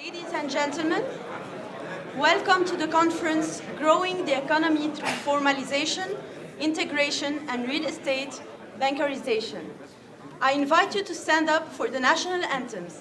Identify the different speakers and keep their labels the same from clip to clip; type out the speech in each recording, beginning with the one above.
Speaker 1: Ladies and gentlemen, welcome to the conference Growing the Economy Through Formalization, Integration and Real Estate Bankarization. I invite you to stand up for the national anthems.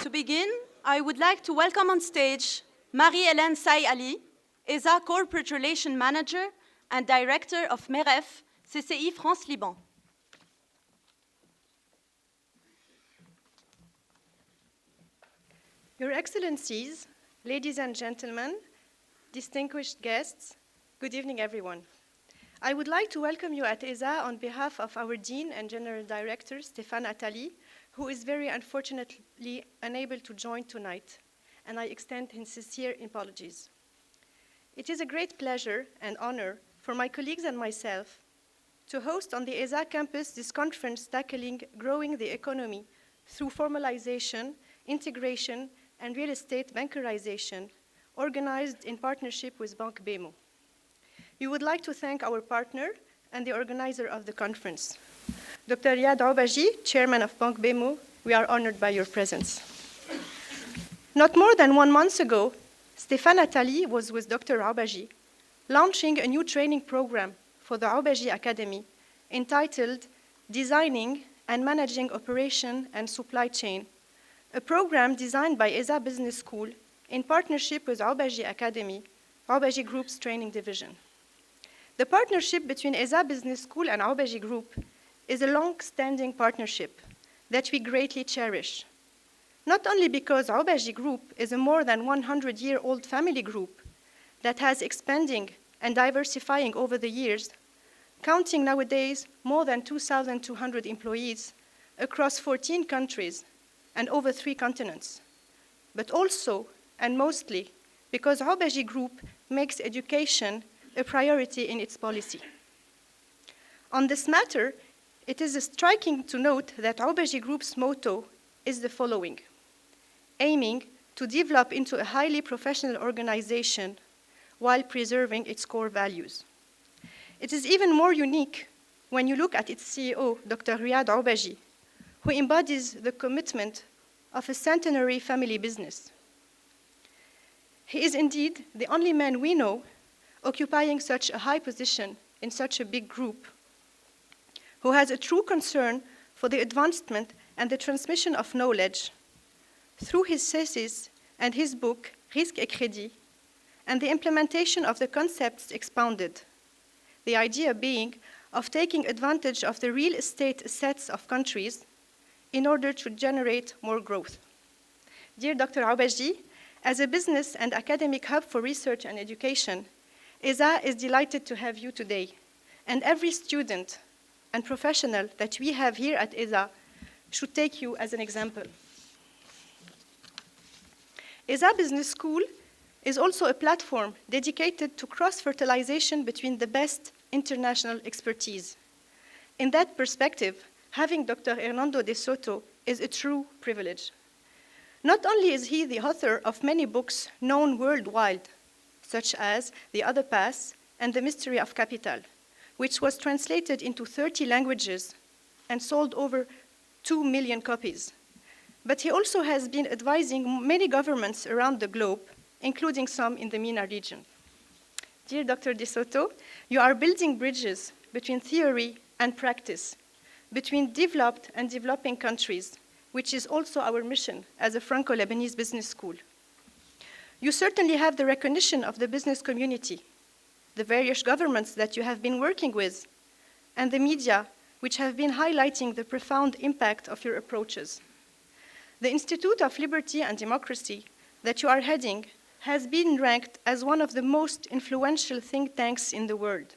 Speaker 1: To begin, I would like to welcome on stage Marie-Hélène Say Ali, ESA Corporate Relation Manager and Director of MEREF, CCI France Liban.
Speaker 2: Your Excellencies, ladies and gentlemen, distinguished guests, good evening, everyone. I would like to welcome you at ESA on behalf of our Dean and General Director, Stéphane Attali, who is very unfortunately unable to join tonight, and I extend his sincere apologies. It is a great pleasure and honor for my colleagues and myself to host on the ESA campus this conference tackling growing the economy through formalization, integration, and real estate bankarization, organized in partnership with Bank BMO. We would like to thank our partner and the organizer of the conference. Dr. Riyad Aubaji, Chairman of Bank BMO, we are honored by your presence. Not more than 1 month ago, Stéphane Attali was with Dr. Aubaji, launching a new training program for the Aubaji Academy entitled Designing and Managing Operation and Supply Chain, a program designed by ESA Business School in partnership with Aubaji Academy, Aubaji Group's training division. The partnership between ESA Business School and Aubaji Group is a long-standing partnership that we greatly cherish, not only because Aubaji Group is a more than 100-year-old family group that has expanding and diversifying over the years, counting nowadays more than 2,200 employees across 14 countries and over 3 continents, but also and mostly because Aubaji Group makes education a priority in its policy. On this matter, it is striking to note that Aubaji Group's motto is the following: aiming to develop into a highly professional organization while preserving its core values. It is even more unique when you look at its CEO, Dr. Riyad Aubaji, who embodies the commitment of a centenary family business. He is indeed the only man we know occupying such a high position in such a big group, who has a true concern for the advancement and the transmission of knowledge through his thesis and his book, Risque et Crédit, and the implementation of the concepts expounded, the idea being of taking advantage of the real estate assets of countries in order to generate more growth. Dear Dr. Aubaji, as a business and academic hub for research and education, ESA is delighted to have you today, and every student and professional that we have here at ESA should take you as an example. ESA Business School is also a platform dedicated to cross-fertilization between the best international expertise. In that perspective, having Dr. Hernando de Soto is a true privilege. Not only is he the author of many books known worldwide, such as The Other Path and The Mystery of Capital, which was translated into 30 languages and sold over 2 million copies. But he also has been advising many governments around the globe, including some in the MENA region. Dear Dr. De Soto, you are building bridges between theory and practice, between developed and developing countries, which is also our mission as a Franco-Lebanese business school. You certainly have the recognition of the business community, the various governments that you have been working with, and the media, which have been highlighting the profound impact of your approaches. The Institute of Liberty and Democracy that you are heading has been ranked as one of the most influential think tanks in the world.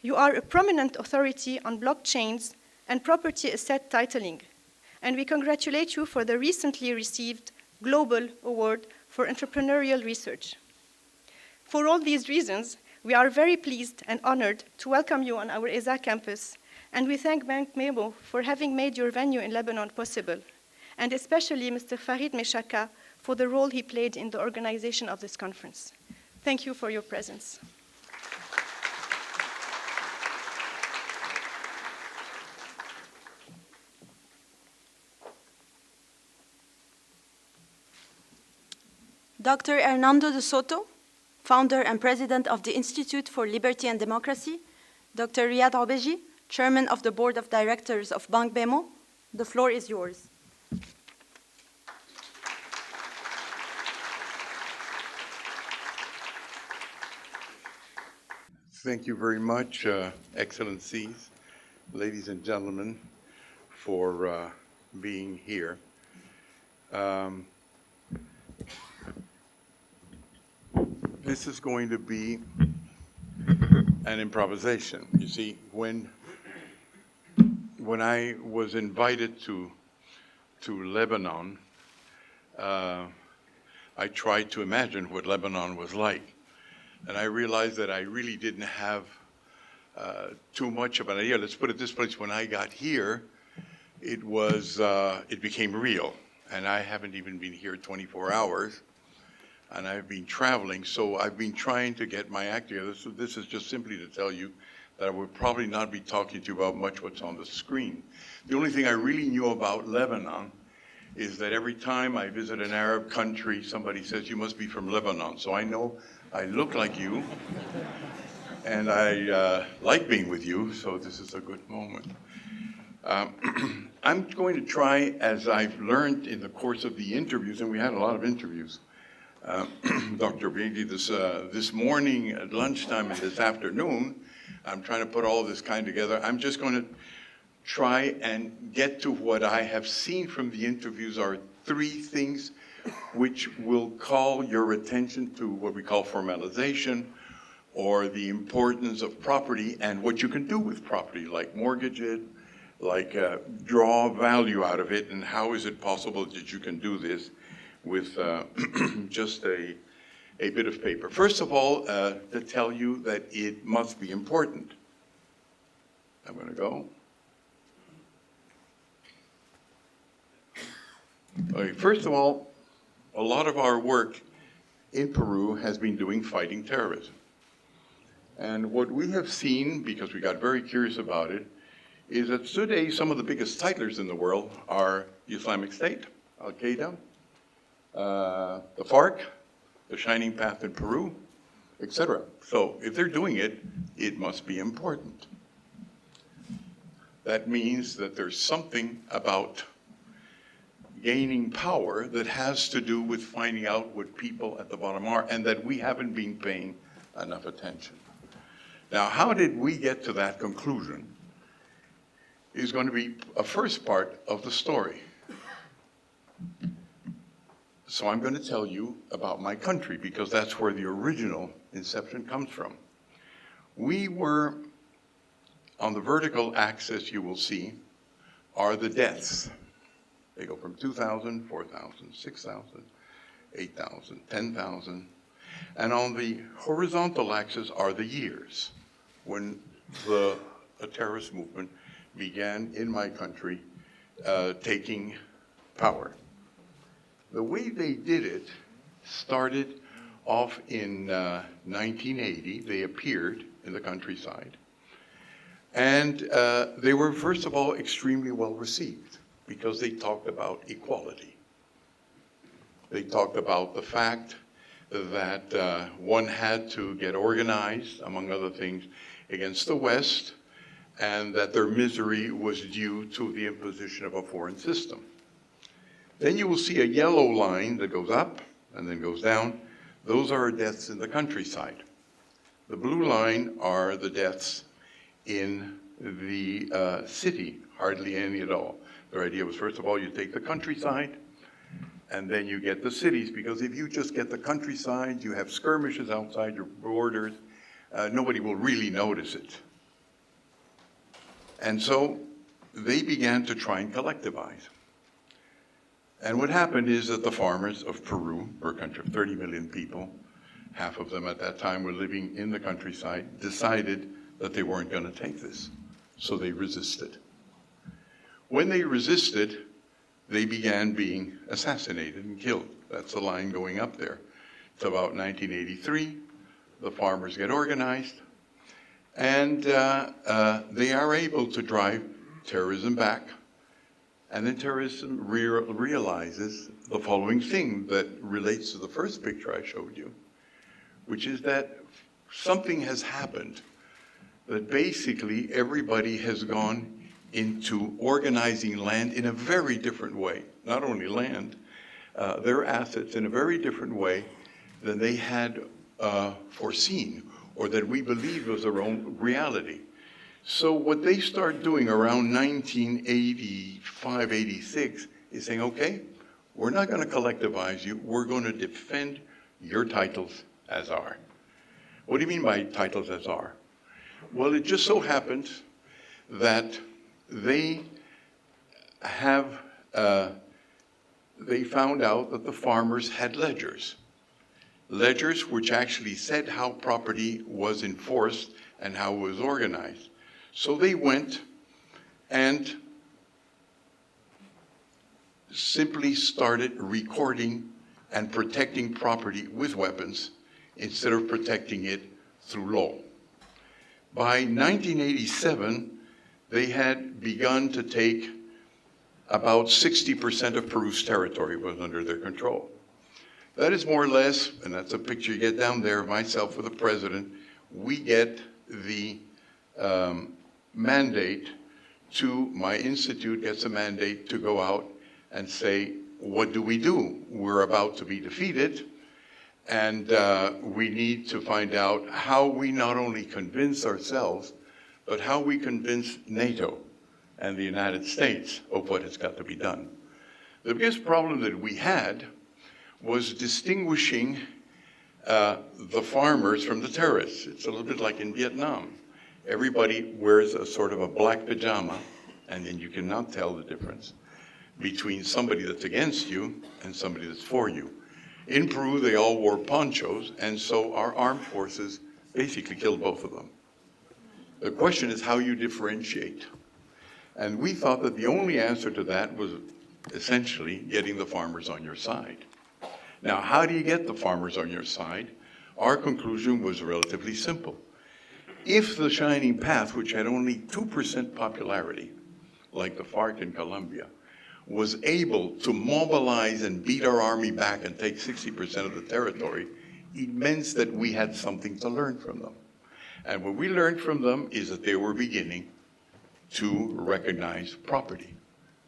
Speaker 2: You are a prominent authority on blockchains and property asset titling, and we congratulate you for the recently received Global Award for Entrepreneurial Research. For all these reasons, we are very pleased and honored to welcome you on our ESA campus, and we thank Bank Memo for having made your venue in Lebanon possible, and especially Mr. Farid Meshaka for the role he played in the organization of this conference. Thank you for your presence.
Speaker 1: Dr. Hernando de Soto, founder and president of the Institute for Liberty and Democracy, Dr. Riyad Aubaji, chairman of the board of directors of Bank Bemo, the floor is yours.
Speaker 3: Thank you very much, Excellencies, ladies and gentlemen, for being here. This is going to be an improvisation. You see, when I was invited to Lebanon, I tried to imagine what Lebanon was like. And I realized that I really didn't have too much of an idea. Let's put it this place: when I got here, it became real. And I haven't even been here 24 hours, and I've been traveling. So I've been trying to get my act together. So this is just simply to tell you that I would probably not be talking to you about much what's on the screen. The only thing I really knew about Lebanon is that every time I visit an Arab country, somebody says, "You must be from Lebanon." So I know I look like you, and I like being with you, so this is a good moment. I'm going to try, as I've learned in the course of the interviews, and we had a lot of interviews, Dr. Bianchi, this morning at lunchtime and this afternoon, I'm trying to put all this kind together. I'm just going to try and get to what I have seen from the interviews are three things which will call your attention to what we call formalization, or the importance of property and what you can do with property, like mortgage it, like draw value out of it, and how is it possible that you can do this with just a bit of paper. First of all, to tell you that it must be important. I'm going to go. Okay, first of all, a lot of our work in Peru has been doing fighting terrorism. And what we have seen, because we got very curious about it, is that today some of the biggest titlers in the world are the Islamic State, Al-Qaeda, the FARC, the Shining Path in Peru, etc. So if they're doing it, it must be important. That means that there's something about gaining power that has to do with finding out what people at the bottom are, and that we haven't been paying enough attention. Now, how did we get to that conclusion is going to be a first part of the story. So I'm going to tell you about my country, because that's where the original inception comes from. We were, on the vertical axis you will see, are the deaths. They go from 2,000, 4,000, 6,000, 8,000, 10,000. And on the horizontal axis are the years when the terrorist movement began in my country taking power. The way they did it started off in 1980. They appeared in the countryside. And they were, first of all, extremely well received, because they talked about equality. They talked about the fact that one had to get organized, among other things, against the West, and that their misery was due to the imposition of a foreign system. Then you will see a yellow line that goes up and then goes down. Those are deaths in the countryside. The blue line are the deaths in the city, hardly any at all. Their idea was, first of all, you take the countryside, and then you get the cities, because if you just get the countryside, you have skirmishes outside your borders, nobody will really notice it. And so they began to try and collectivize. And what happened is that the farmers of Peru, or a country of 30 million people, half of them at that time were living in the countryside, decided that they weren't going to take this. So they resisted. When they resisted, they began being assassinated and killed. That's the line going up there. It's about 1983. The farmers get organized, and they are able to drive terrorism back. And then terrorism realizes the following thing that relates to the first picture I showed you, which is that something has happened, that basically everybody has gone into organizing land in a very different way. Not only land, their assets in a very different way than they had foreseen, or that we believed was their own reality. So what they start doing around 1985, 86 is saying, okay, we're not going to collectivize you, we're going to defend your titles as are. What do you mean by titles as are? Well, it just so happens that they have, they found out that the farmers had ledgers. Ledgers which actually said how property was enforced and how it was organized. So they went and simply started recording and protecting property with weapons instead of protecting it through law. By 1987, they had begun to take about 60% of Peru's territory was under their control. That is more or less, and that's a picture you get down there, myself with the president, we get the mandate to, my institute gets a mandate to go out and say, what do? We're about to be defeated, and we need to find out how we not only convince ourselves, but how we convince NATO and the United States of what has got to be done. The biggest problem that we had was distinguishing the farmers from the terrorists. It's a little bit like in Vietnam. Everybody wears a sort of a black pajama, and then you cannot tell the difference between somebody that's against you and somebody that's for you. In Peru, they all wore ponchos, and so our armed forces basically killed both of them. The question is how you differentiate. And we thought that the only answer to that was essentially getting the farmers on your side. Now, how do you get the farmers on your side? Our conclusion was relatively simple. If the Shining Path, which had only 2% popularity, like the FARC in Colombia, was able to mobilize and beat our army back and take 60% of the territory, it meant that we had something to learn from them. And what we learned from them is that they were beginning to recognize property.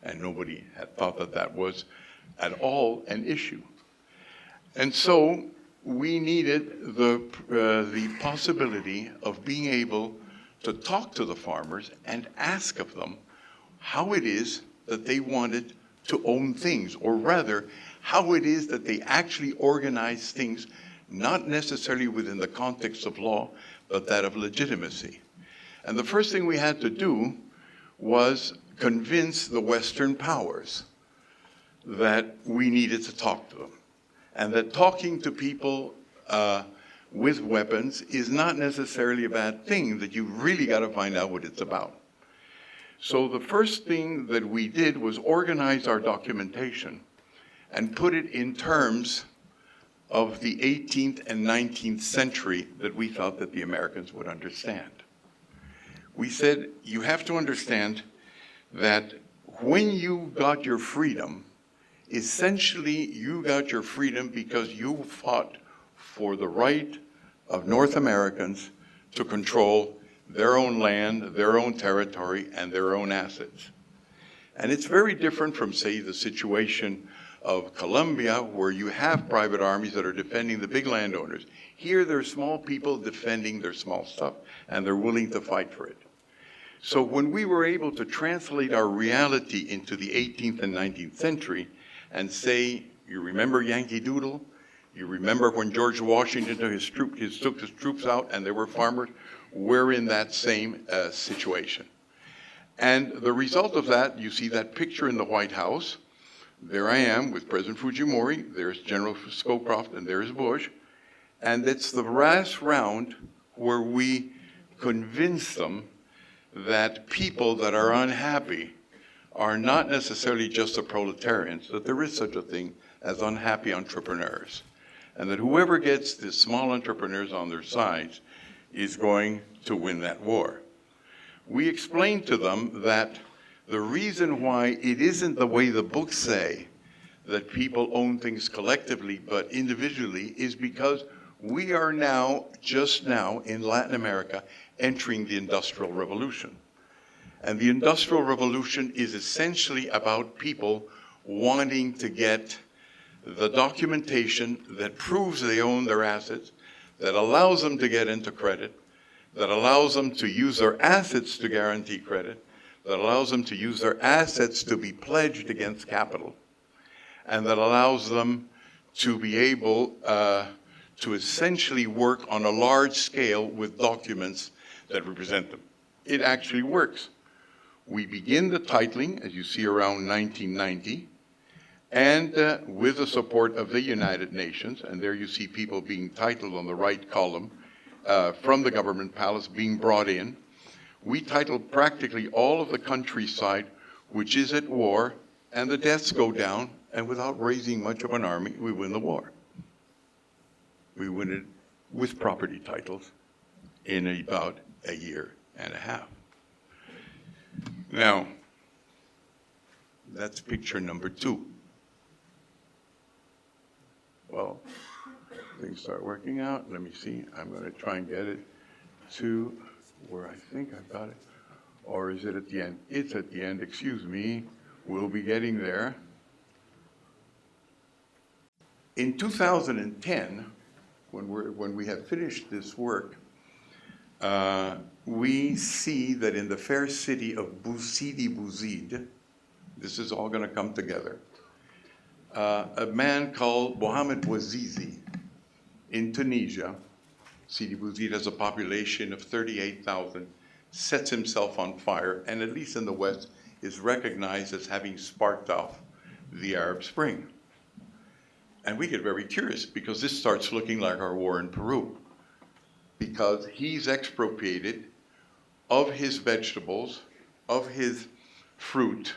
Speaker 3: And nobody had thought that that was at all an issue. And so we needed the possibility of being able to talk to the farmers and ask of them how it is that they wanted to own things, or rather, how it is that they actually organize things, not necessarily within the context of law, but that of legitimacy. And the first thing we had to do was convince the Western powers that we needed to talk to them, and that talking to people with weapons is not necessarily a bad thing, that you really got to find out what it's about. So the first thing that we did was organize our documentation and put it in terms of the 18th and 19th century that we thought that the Americans would understand. We said, you have to understand that when you got your freedom, essentially you got your freedom because you fought for the right of North Americans to control their own land, their own territory, and their own assets. And it's very different from, say, the situation of Colombia, where you have private armies that are defending the big landowners. Here, there are small people defending their small stuff, and they're willing to fight for it. So when we were able to translate our reality into the 18th and 19th century and say, you remember Yankee Doodle? You remember when George Washington took his troops out and there were farmers? We're in that same situation. And the result of that, you see that picture in the White House. There I am with President Fujimori, there's General Scowcroft, and there's Bush. And it's the last round where we convince them that people that are unhappy are not necessarily just the proletarians, that there is such a thing as unhappy entrepreneurs. And that whoever gets the small entrepreneurs on their sides is going to win that war. We explained to them that the reason why it isn't the way the books say that people own things collectively but individually is because we are now, just now, in Latin America, entering the Industrial Revolution. And the Industrial Revolution is essentially about people wanting to get the documentation that proves they own their assets, that allows them to get into credit, that allows them to use their assets to guarantee credit, that allows them to use their assets to be pledged against capital, and that allows them to be able to essentially work on a large scale with documents that represent them. It actually works. We begin the titling, as you see, around 1990, and with the support of the United Nations, and there you see people being titled on the right column from the government palace being brought in. We titled practically all of the countryside which is at war, and the deaths go down, and without raising much of an army, we win the war. We win it with property titles in about a year and a half. Now, that's picture number 2. Well, things start working out. Let me see. I'm going to try and get it to where I think I've got it. Or is it at the end? It's at the end. Excuse me. We'll be getting there. In 2010, when we have finished this work, we see that in the fair city of Sidi Bouzid, this is all going to come together, a man called Mohamed Bouazizi in Tunisia, Sidi Bouzid has a population of 38,000, sets himself on fire, and at least in the West, is recognized as having sparked off the Arab Spring. And we get very curious because this starts looking like our war in Peru, because he's expropriated of his vegetables, of his fruit,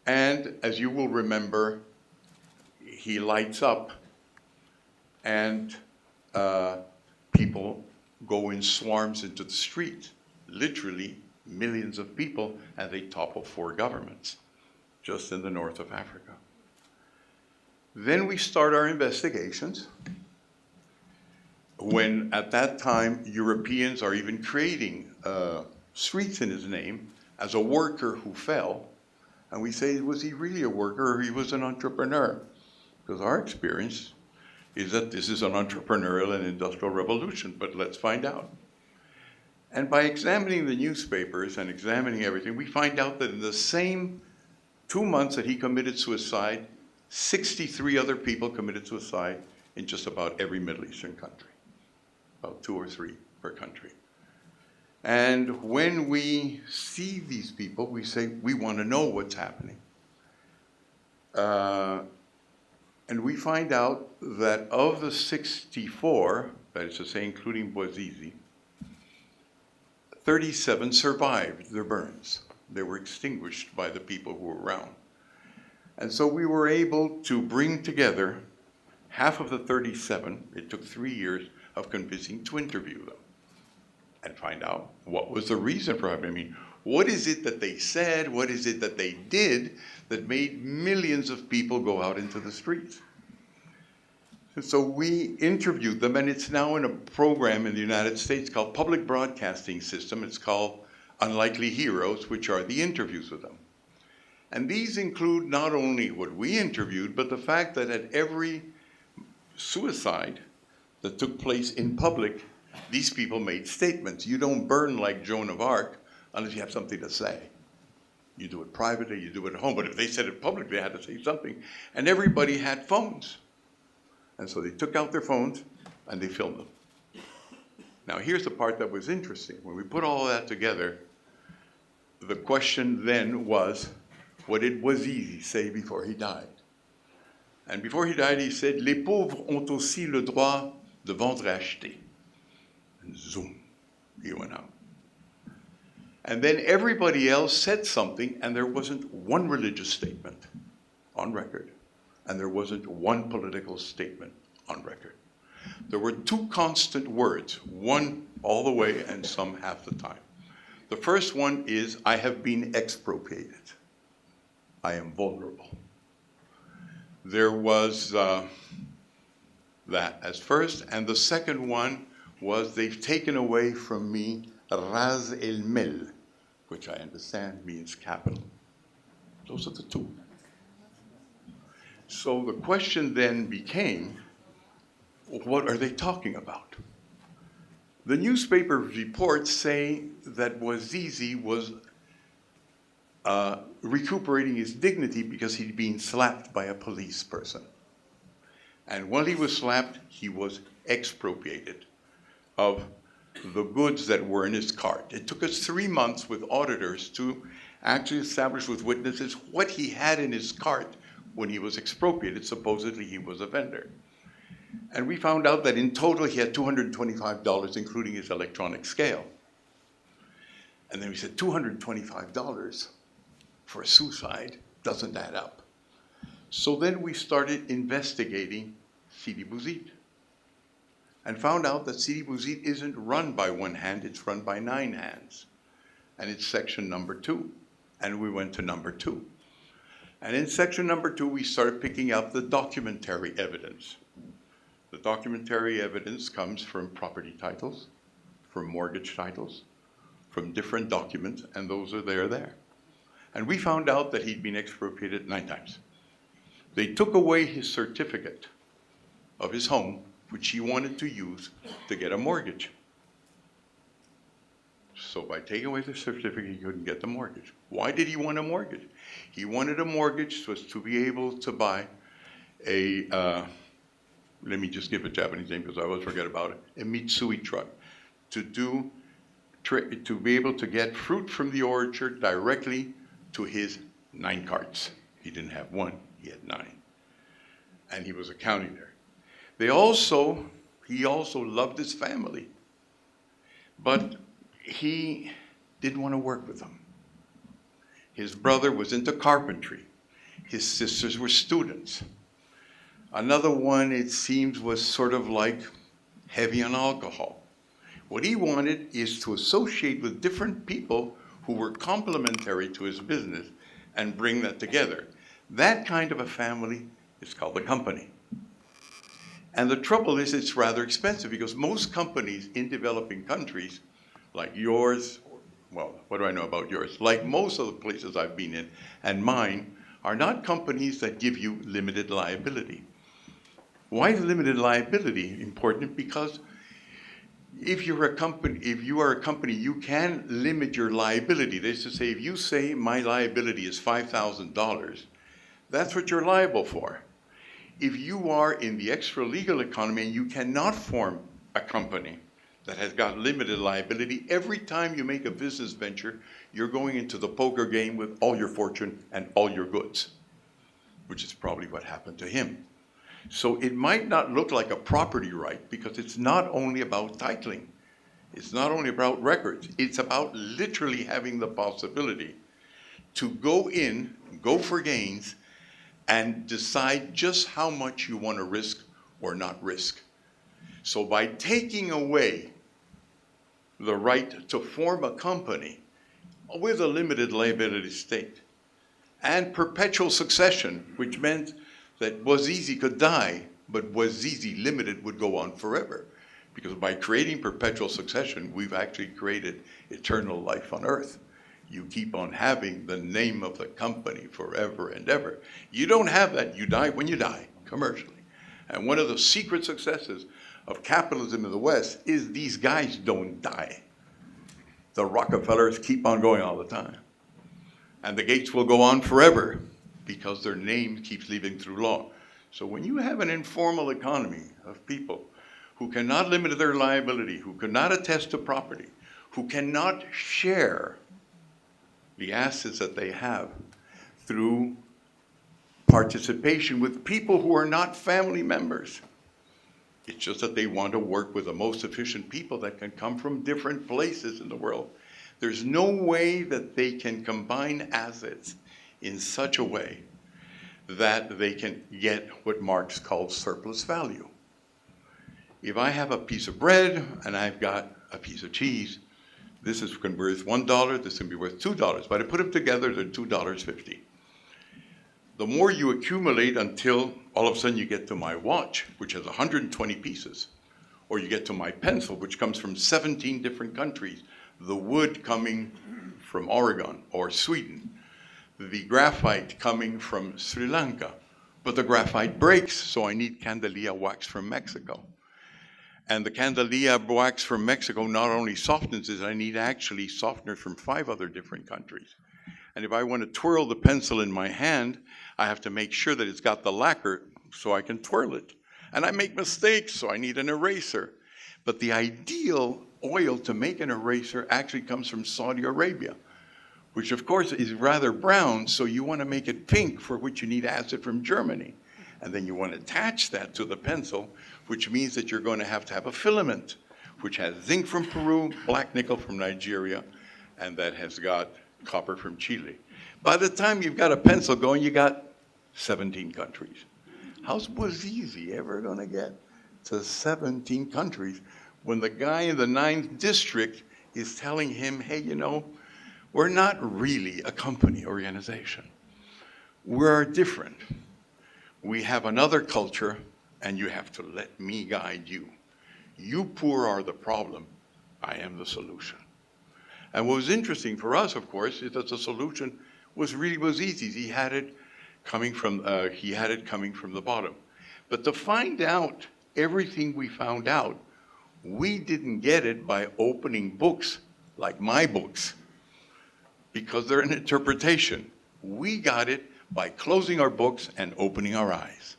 Speaker 3: And as you will remember, he lights up and people go in swarms into the street, literally millions of people, and they topple 4 governments just in the north of Africa. Then we start our investigations when at that time Europeans are even creating streets in his name as a worker who fell. And we say, was he really a worker or he was an entrepreneur? Because our experience is that this is an entrepreneurial and industrial revolution, but let's find out. And by examining the newspapers and examining everything, we find out that in the same 2 months that he committed suicide, 63 other people committed suicide in just about every Middle Eastern country, about 2 or 3 per country. And when we see these people, we say, we want to know what's happening. And we find out that of the 64, that is to say, including Bouazizi, 37 survived their burns. They were extinguished by the people who were around. And so we were able to bring together half of the 37. It took 3 years of convincing to interview them and find out what was the reason for it. I mean, what is it that they said? What is it that they did that made millions of people go out into the streets? And so we interviewed them, and it's now in a program in the United States called Public Broadcasting System. It's called Unlikely Heroes, which are the interviews with them. And these include not only what we interviewed, but the fact that at every suicide that took place in public, these people made statements. You don't burn like Joan of Arc unless you have something to say. You do it privately, you do it at home, but if they said it publicly, they had to say something. And everybody had phones. And so they took out their phones and they filmed them. Now here's the part that was interesting. When we put all that together, the question then was, what did Bouazizi say before he died? And before he died, he said, les pauvres ont aussi le droit de vendre et acheter. And zoom, he went out. And then everybody else said something, and there wasn't one religious statement on record, and there wasn't one political statement on record. There were 2 constant words, one all the way and some half the time. The first one is, I have been expropriated. I am vulnerable. There was that as first, and the second one was, they've taken away from me Ras el Mel, which I understand means capital. Those are the 2. So the question then became, what are they talking about? The newspaper reports say that Bouazizi was recuperating his dignity because he'd been slapped by a police person. And while he was slapped, he was expropriated of the goods that were in his cart. It took us 3 months with auditors to actually establish with witnesses what he had in his cart when he was expropriated. Supposedly he was a vendor. And we found out that in total he had $225, including his electronic scale. And then we said, $225 for a suicide doesn't add up. So then we started investigating Sidi Bouzid and found out that Sidi Bouzid isn't run by 1 hand, it's run by 9 hands. And it's section number 2. And we went to number 2. And in section number 2, we started picking up the documentary evidence. The documentary evidence comes from property titles, from mortgage titles, from different documents, and those are there. And we found out that he'd been expropriated 9 times. They took away his certificate of his home, which he wanted to use to get a mortgage. So by taking away the certificate, he couldn't get the mortgage. Why did he want a mortgage? He wanted a mortgage so as to be able to buy a, let me just give a Japanese name because I always forget about it, a Mitsui truck, to be able to get fruit from the orchard directly to his 9 carts. He didn't have 1, he had 9. And he was accounting there. He also loved his family, but he didn't want to work with them. His brother was into carpentry. His sisters were students. Another one, it seems, was sort of like heavy on alcohol. What he wanted is to associate with different people who were complementary to his business and bring that together. That kind of a family is called a company. And the trouble is it's rather expensive because most companies in developing countries, like yours, well, what do I know about yours? Like most of the places I've been in, and mine, are not companies that give you limited liability. Why is limited liability important? Because if you are a company, you can limit your liability. That is to say, if you say my liability is $5,000, that's what you're liable for. If you are in the extra-legal economy and you cannot form a company that has got limited liability, every time you make a business venture, you're going into the poker game with all your fortune and all your goods, which is probably what happened to him. So it might not look like a property right because it's not only about titling. It's not only about records. It's about literally having the possibility to go in, go for gains, and decide just how much you want to risk or not risk. So by taking away the right to form a company with a limited liability state and perpetual succession, which meant that Bouazizi could die, but Bouazizi Limited would go on forever. Because by creating perpetual succession, we've actually created eternal life on earth. You keep on having the name of the company forever and ever. You don't have that. You die when you die, commercially. And one of the secret successes of capitalism in the West is these guys don't die. The Rockefellers keep on going all the time. And the Gates will go on forever because their name keeps leaving through law. So when you have an informal economy of people who cannot limit their liability, who cannot attest to property, who cannot share the assets that they have through participation with people who are not family members. It's just that they want to work with the most efficient people that can come from different places in the world. There's no way that they can combine assets in such a way that they can get what Marx called surplus value. If I have a piece of bread and I've got a piece of cheese, this is going to be worth $1, this can be worth $2, but I put them together, they're $2.50. The more you accumulate until all of a sudden you get to my watch, which has 120 pieces, or you get to my pencil, which comes from 17 different countries, the wood coming from Oregon or Sweden, the graphite coming from Sri Lanka, but the graphite breaks, so I need Candelia wax from Mexico. And the Candelia wax from Mexico not only softens it, I need actually softeners from 5 other different countries. And if I want to twirl the pencil in my hand, I have to make sure that it's got the lacquer so I can twirl it. And I make mistakes, so I need an eraser. But the ideal oil to make an eraser actually comes from Saudi Arabia, which of course is rather brown, so you want to make it pink, for which you need acid from Germany. And then you want to attach that to the pencil, which means that you're going to have a filament, which has zinc from Peru, black nickel from Nigeria, and that has got copper from Chile. By the time you've got a pencil going, you got 17 countries. How's Bouazizi ever going to get to 17 countries when the guy in the 9th district is telling him, hey, you know, we're not really a company organization. We're different. We have another culture, and you have to let me guide you. You poor are the problem. I am the solution. And what was interesting for us, of course, is that the solution was easy. He had it coming from the bottom. But to find out everything we found out, we didn't get it by opening books like my books, because they're an interpretation. We got it by closing our books and opening our eyes.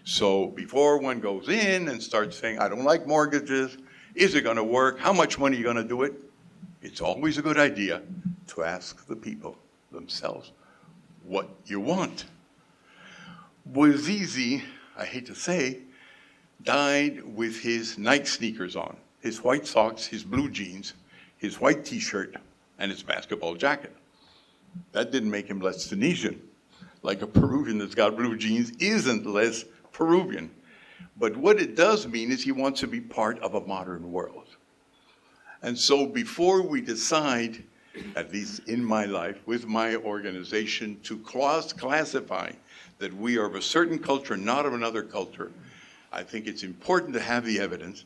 Speaker 3: So before one goes in and starts saying, I don't like mortgages, is it going to work? How much money are you going to do it? It's always a good idea to ask the people themselves what you want. Bouazizi, I hate to say, died with his Nike sneakers on, his white socks, his blue jeans, his white t-shirt, and his basketball jacket. That didn't make him less Tunisian. like a Peruvian that's got blue jeans isn't less Peruvian. But what it does mean is he wants to be part of a modern world. And so before we decide, at least in my life, with my organization, to classify that we are of a certain culture, not of another culture, I think it's important to have the evidence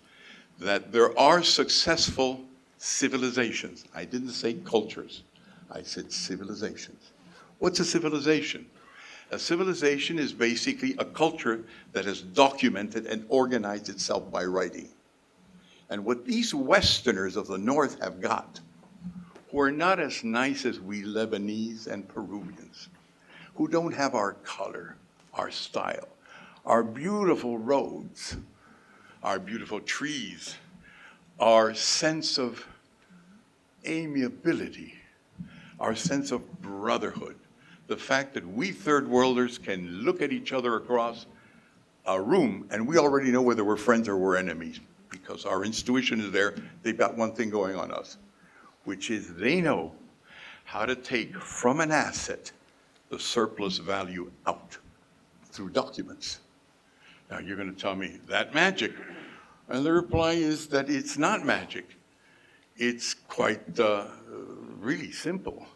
Speaker 3: that there are successful civilizations. I didn't say cultures, I said civilizations. What's a civilization? A civilization is basically a culture that has documented and organized itself by writing. And what these Westerners of the North have got, who are not as nice as we Lebanese and Peruvians, who don't have our color, our style, our beautiful roads, our beautiful trees, our sense of amiability, our sense of brotherhood, the fact that we third worlders can look at each other across a room and we already know whether we're friends or we're enemies because our intuition is there. They've got one thing going on us, which is they know how to take from an asset the surplus value out through documents. Now you're going to tell me that magic. And the reply is that it's not magic. It's quite really simple.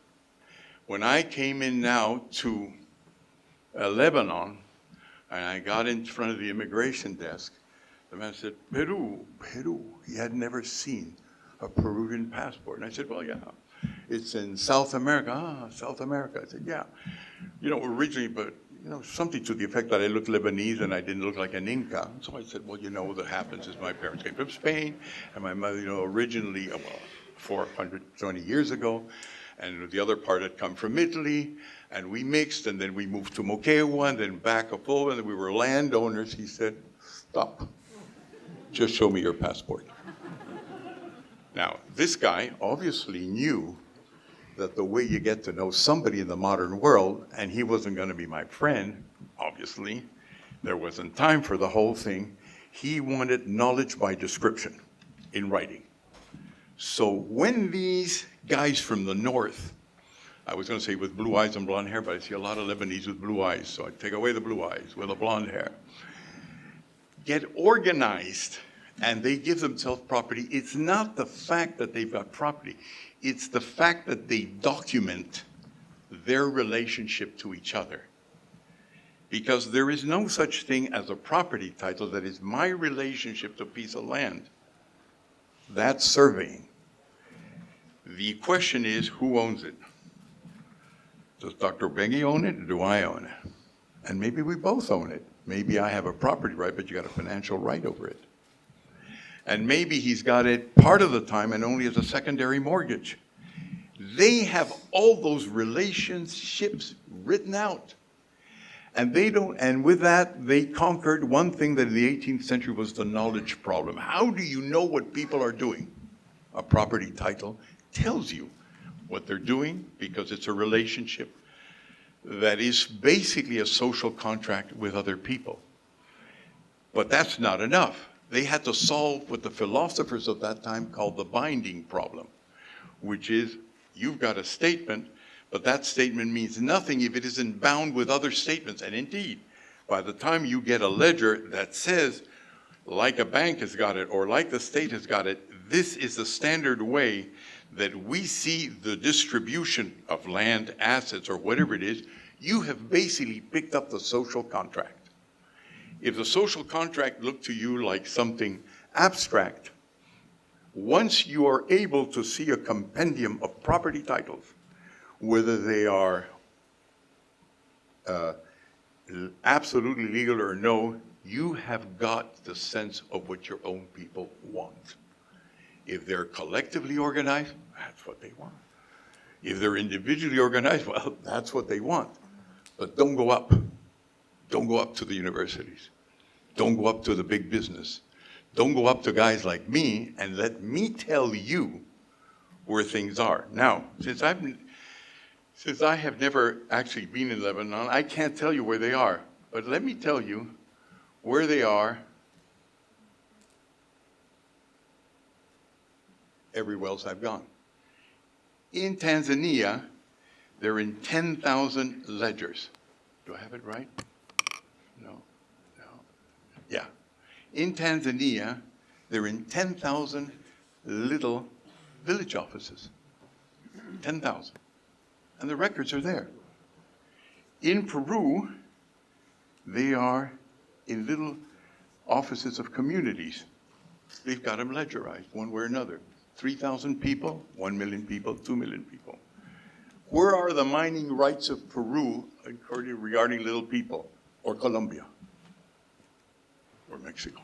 Speaker 3: When I came in now to Lebanon, and I got in front of the immigration desk, the man said, Peru, Peru. He had never seen a Peruvian passport. And I said, well, yeah, it's in South America. Ah, South America. I said, yeah. You know, originally, but, you know, something to the effect that I looked Lebanese and I didn't look like an Inca. So I said, well, you know, what happens is my parents came from Spain, and my mother, you know, originally, well, 420 years ago, and the other part had come from Italy, and we mixed, and then we moved to Moquegua, and then back up over, and we were landowners. He said, stop. Just show me your passport. Now, this guy obviously knew that the way you get to know somebody in the modern world, and he wasn't going to be my friend, obviously, there wasn't time for the whole thing. He wanted knowledge by description in writing. So when these guys from the north, I was going to say with blue eyes and blonde hair, but I see a lot of Lebanese with blue eyes, so I take away the blue eyes with the blonde hair, get organized and they give themselves property, it's not the fact that they've got property, it's the fact that they document their relationship to each other. Because there is no such thing as a property title that is my relationship to a piece of land. That's surveying. The question is, who owns it? Does Dr. Bengi own it, or do I own it? And maybe we both own it. Maybe I have a property right, but you got a financial right over it. And maybe he's got it part of the time and only as a secondary mortgage. They have all those relationships written out. And they don't, and with that, they conquered one thing that in the 18th century was the knowledge problem. How do you know what people are doing? A property title tells you what they're doing because it's a relationship that is basically a social contract with other people. But that's not enough. They had to solve what the philosophers of that time called the binding problem, which is you've got a statement, but that statement means nothing if it isn't bound with other statements. And indeed, by the time you get a ledger that says, like a bank has got it, or like the state has got it, this is the standard way that we see the distribution of land, assets, or whatever it is, you have basically picked up the social contract. If the social contract looked to you like something abstract, once you are able to see a compendium of property titles, whether they are absolutely legal or no, you have got the sense of what your own people want. If they're collectively organized, that's what they want. If they're individually organized, well, that's what they want. But don't go up. Don't go up to the universities. Don't go up to the big business. Don't go up to guys like me and let me tell you where things are. Now, since I have never actually been in Lebanon, I can't tell you where they are. But let me tell you where they are everywhere else I've gone. In Tanzania, they're in 10,000 ledgers. Do I have it right? No, no. Yeah. In Tanzania, they're in 10,000 little village offices. 10,000. And the records are there. In Peru, they are in little offices of communities. They've got them ledgerized one way or another. 3,000 people, 1 million people, 2 million people. Where are the mining rights of Peru regarding little people, or Colombia, or Mexico,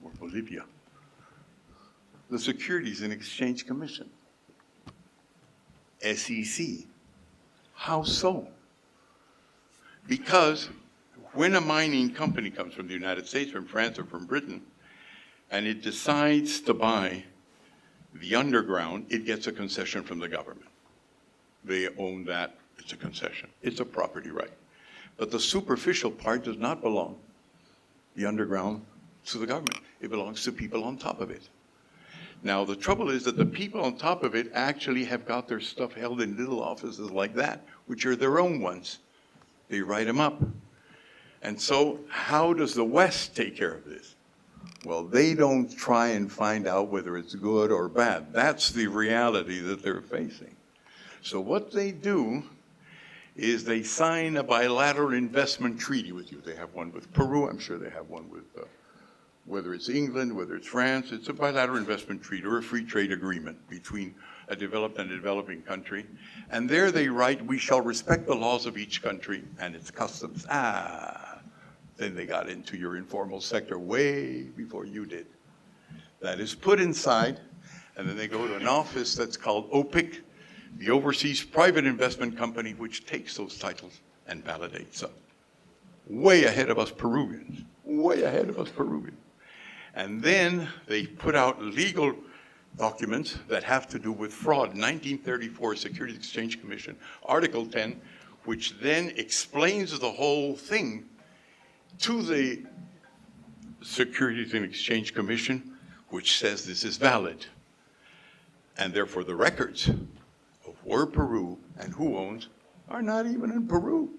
Speaker 3: or Bolivia? The Securities and Exchange Commission, SEC. How so? Because when a mining company comes from the United States, from France, or from Britain, and it decides to buy the underground, it gets a concession from the government. They own that, it's a concession. It's a property right. But the superficial part does not belong, the underground, to the government. It belongs to people on top of it. Now, the trouble is that the people on top of it actually have got their stuff held in little offices like that, which are their own ones. They write them up. And so how does the West take care of this? Well, they don't try and find out whether it's good or bad. That's the reality that they're facing. So what they do is they sign a bilateral investment treaty with you. They have one with Peru. I'm sure they have one with, whether it's England, whether it's France. It's a bilateral investment treaty or a free trade agreement between a developed and a developing country. And there they write, we shall respect the laws of each country and its customs. Then they got into your informal sector way before you did. That is put inside, and then they go to an office that's called OPIC, the Overseas Private Investment Company, which takes those titles and validates them. Way ahead of us Peruvians, way ahead of us Peruvians. And then they put out legal documents that have to do with fraud. 1934 Securities Exchange Commission, Article 10, which then explains the whole thing to the Securities and Exchange Commission, which says this is valid. And therefore the records of where Peru and who owns are not even in Peru.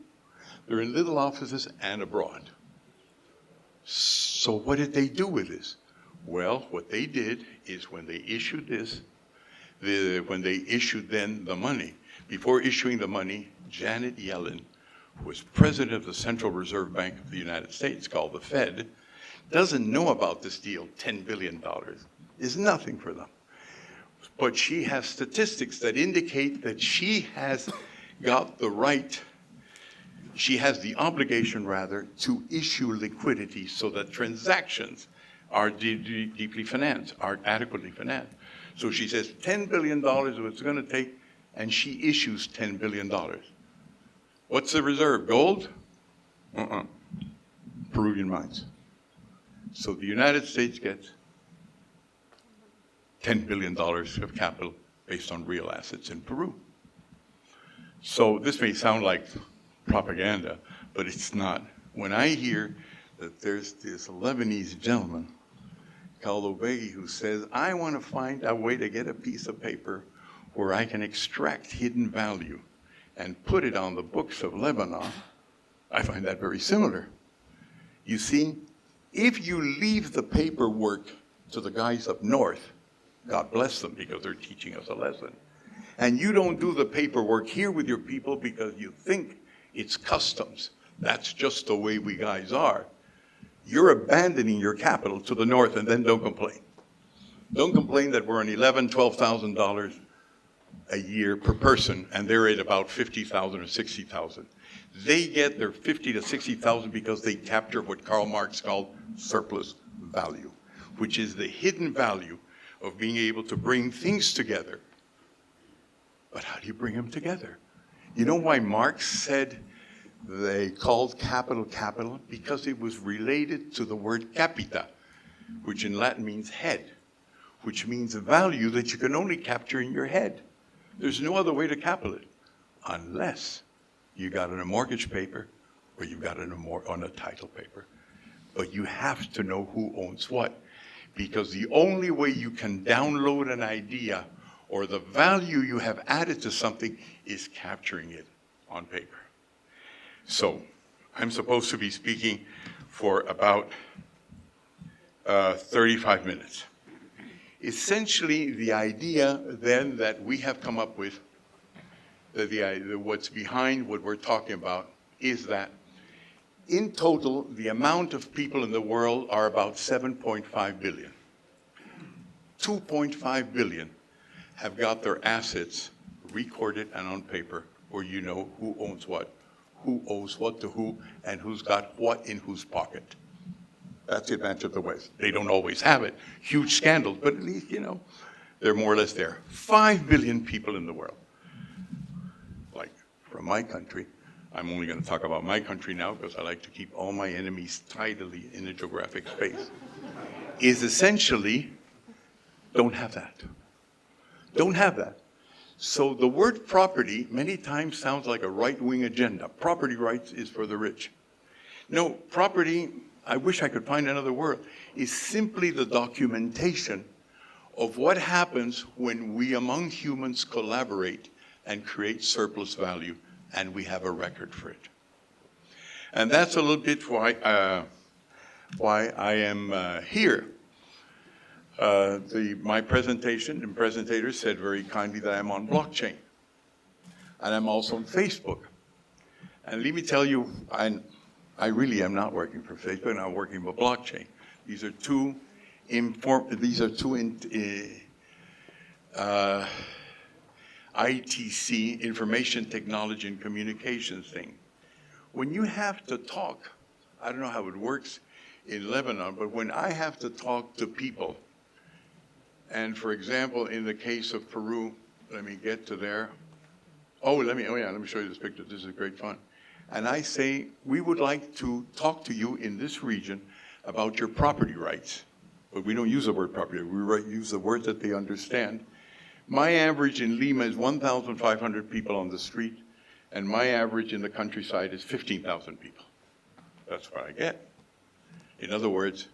Speaker 3: They're in little offices and abroad. So what did they do with this? Well, what they did is when they issued this, when they issued then the money, before issuing the money, Janet Yellen, who was president of the Central Reserve Bank of the United States, called the Fed, doesn't know about this deal. $10 billion is nothing for them. But she has statistics that indicate that she has got the right, she has the obligation, rather, to issue liquidity so that transactions are deeply financed, are adequately financed. So she says $10 billion is what it's going to take, and she issues $10 billion. What's the reserve? Gold? Peruvian mines. So the United States gets $10 billion of capital based on real assets in Peru. So this may sound like propaganda, but it's not. When I hear that there's this Lebanese gentleman called Obegi who says, I want to find a way to get a piece of paper where I can extract hidden value and put it on the books of Lebanon, I find that very similar. You see, if you leave the paperwork to the guys up north, God bless them because they're teaching us a lesson, and you don't do the paperwork here with your people because you think it's customs, that's just the way we guys are, you're abandoning your capital to the north, and then don't complain. Don't complain that we're on $11,000, $12,000 a year per person, and they're at about 50,000 or 60,000. They get their 50 to 60,000 because they capture what Karl Marx called surplus value, which is the hidden value of being able to bring things together. But how do you bring them together? You know why Marx said they called capital capital? Because it was related to the word capita, which in Latin means head, which means a value that you can only capture in your head. There's no other way to capital it, unless you got it on a mortgage paper or you got it on a title paper. But you have to know who owns what, because the only way you can download an idea or the value you have added to something is capturing it on paper. So I'm supposed to be speaking for about 35 minutes. Essentially, the idea then that we have come up with, what's behind what we're talking about, is that in total, the amount of people in the world are about 7.5 billion. 2.5 billion have got their assets recorded and on paper, where you know who owns what, who owes what to who, and who's got what in whose pocket. That's the advantage of the West. They don't always have it. Huge scandals, but at least, you know, they're more or less there. 5 billion people in the world. Like, from my country, I'm only going to talk about my country now because I like to keep all my enemies tidily in a geographic space, is essentially don't have that. Don't have that. So the word property many times sounds like a right-wing agenda. Property rights is for the rich. No, property, I wish I could find another word, is simply the documentation of what happens when we among humans collaborate and create surplus value, and we have a record for it. And that's a little bit why I am here. My presentation and presentator said very kindly that I'm on blockchain. And I'm also on Facebook. And let me tell you, I really am not working for Facebook, I'm working with blockchain. These are two ITC, Information Technology and Communications thing. When you have to talk, I don't know how it works in Lebanon, but when I have to talk to people, and for example, in the case of Peru, let me get to there. Let me show you this picture. This is great fun. And I say, we would like to talk to you in this region about your property rights. But we don't use the word property, we use the word that they understand. My average in Lima is 1,500 people on the street, and my average in the countryside is 15,000 people. That's what I get. In other words,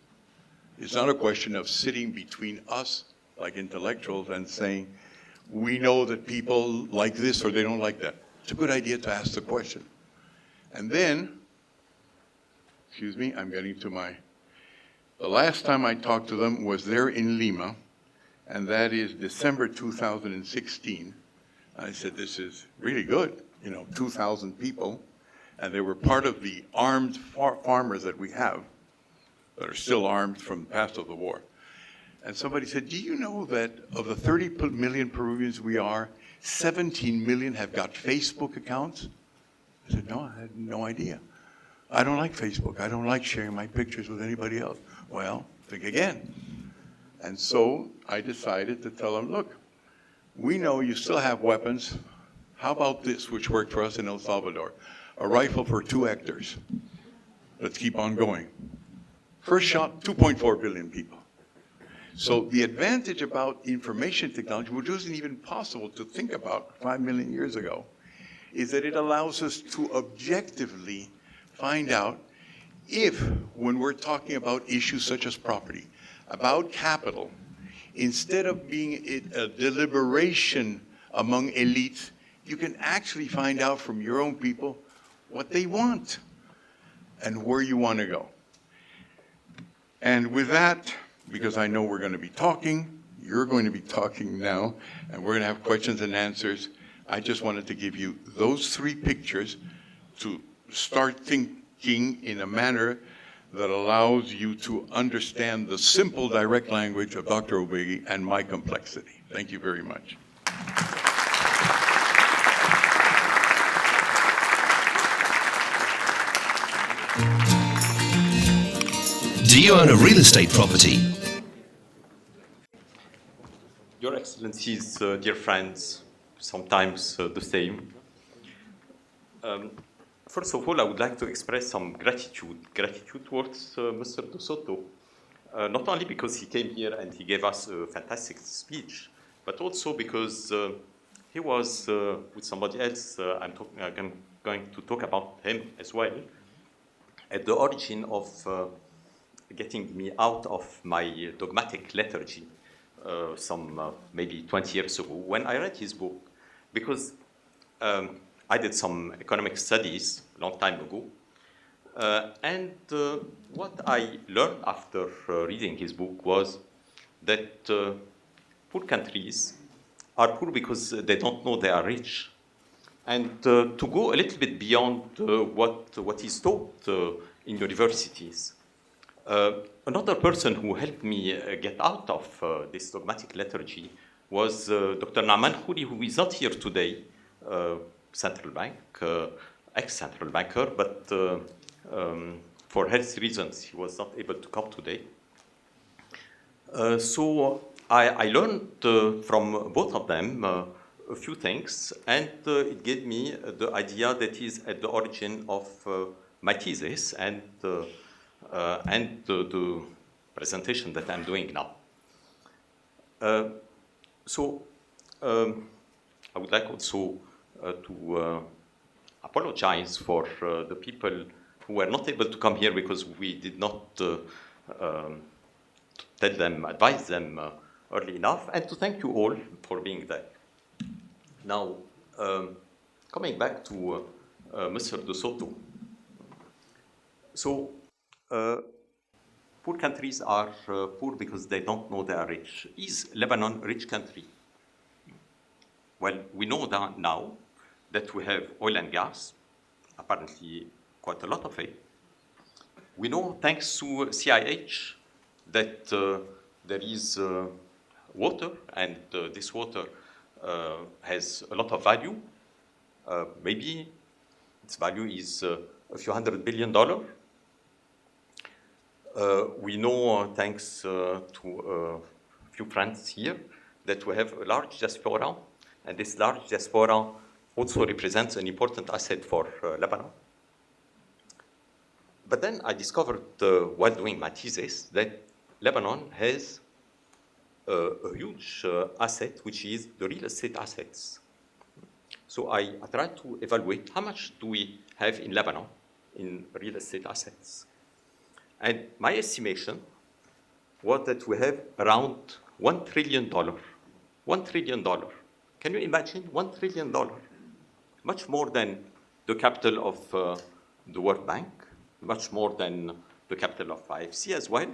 Speaker 3: it's not a question of sitting between us, like intellectuals, and saying, we know that people like this or they don't like that. It's a good idea to ask the question. And then, excuse me, I'm getting to the last time I talked to them was there in Lima, and that is December 2016. I said, this is really good, 2,000 people, and they were part of the armed farmers that we have, that are still armed from the past of the war. And somebody said, do you know that of the 30 million Peruvians we are, 17 million have got Facebook accounts? I said, no, I had no idea. I don't like Facebook. I don't like sharing my pictures with anybody else. Well, think again. And so I decided to tell them, look, we know you still have weapons. How about this, which worked for us in El Salvador? A rifle for 2 hectares. Let's keep on going. First shot, 2.4 billion people. So the advantage about information technology, which wasn't even possible to think about 5 million years ago, is that it allows us to objectively find out if, when we're talking about issues such as property, about capital, instead of being a deliberation among elites, you can actually find out from your own people what they want and where you want to go. And with that, because I know we're going to be talking, you're going to be talking now, and we're going to have questions and answers, I just wanted to give you those 3 pictures to start thinking in a manner that allows you to understand the simple, direct language of Dr. Obegi and my complexity. Thank you very much.
Speaker 4: Do you own a real estate property?
Speaker 5: Your Excellencies, dear friends, sometimes the same. First of all, I would like to express some gratitude towards Mr. De Soto, not only because he came here and he gave us a fantastic speech, but also because he was with somebody else. I'm going to talk about him as well, at the origin of getting me out of my dogmatic lethargy maybe 20 years ago when I read his book, because I did some economic studies a long time ago. And what I learned after reading his book was that poor countries are poor because they don't know they are rich. And to go a little bit beyond what is taught in universities, another person who helped me get out of this dogmatic lethargy was Dr. Naaman Khouri, who is not here today, central bank, ex-central banker, but for health reasons, he was not able to come today. So I learned from both of them a few things, and it gave me the idea that is at the origin of my thesis and the presentation that I'm doing now. So I would like also to apologize for the people who were not able to come here because we did not advise them early enough, and to thank you all for being there. Now, coming back to Mr. De Soto. So, poor countries are poor because they don't know they are rich. Is Lebanon a rich country? Well, we know that now that we have oil and gas, apparently quite a lot of it. We know, thanks to CIH, that there is water, and this water has a lot of value. Maybe its value is a few $100 billion. We know, thanks to a few friends here, that we have a large diaspora, and this large diaspora also represents an important asset for Lebanon. But then I discovered, while doing my thesis, that Lebanon has a huge asset, which is the real estate assets. So I tried to evaluate how much do we have in Lebanon in real estate assets. And my estimation was that we have around $1 trillion. $1 trillion. Can you imagine $1 trillion? Much more than the capital of the World Bank, much more than the capital of IFC as well.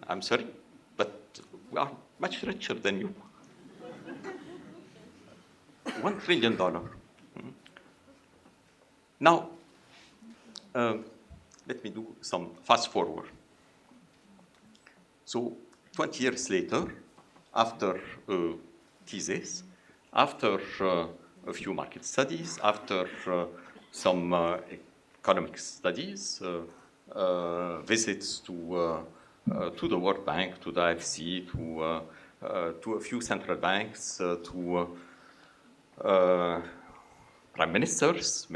Speaker 5: I'm sorry, but we are much richer than you. $1 trillion. Now, let me do some fast forward. So 20 years later, after a thesis, after a few market studies, after some economic studies, visits to the World Bank, to the IFC, to a few central banks, to prime ministers,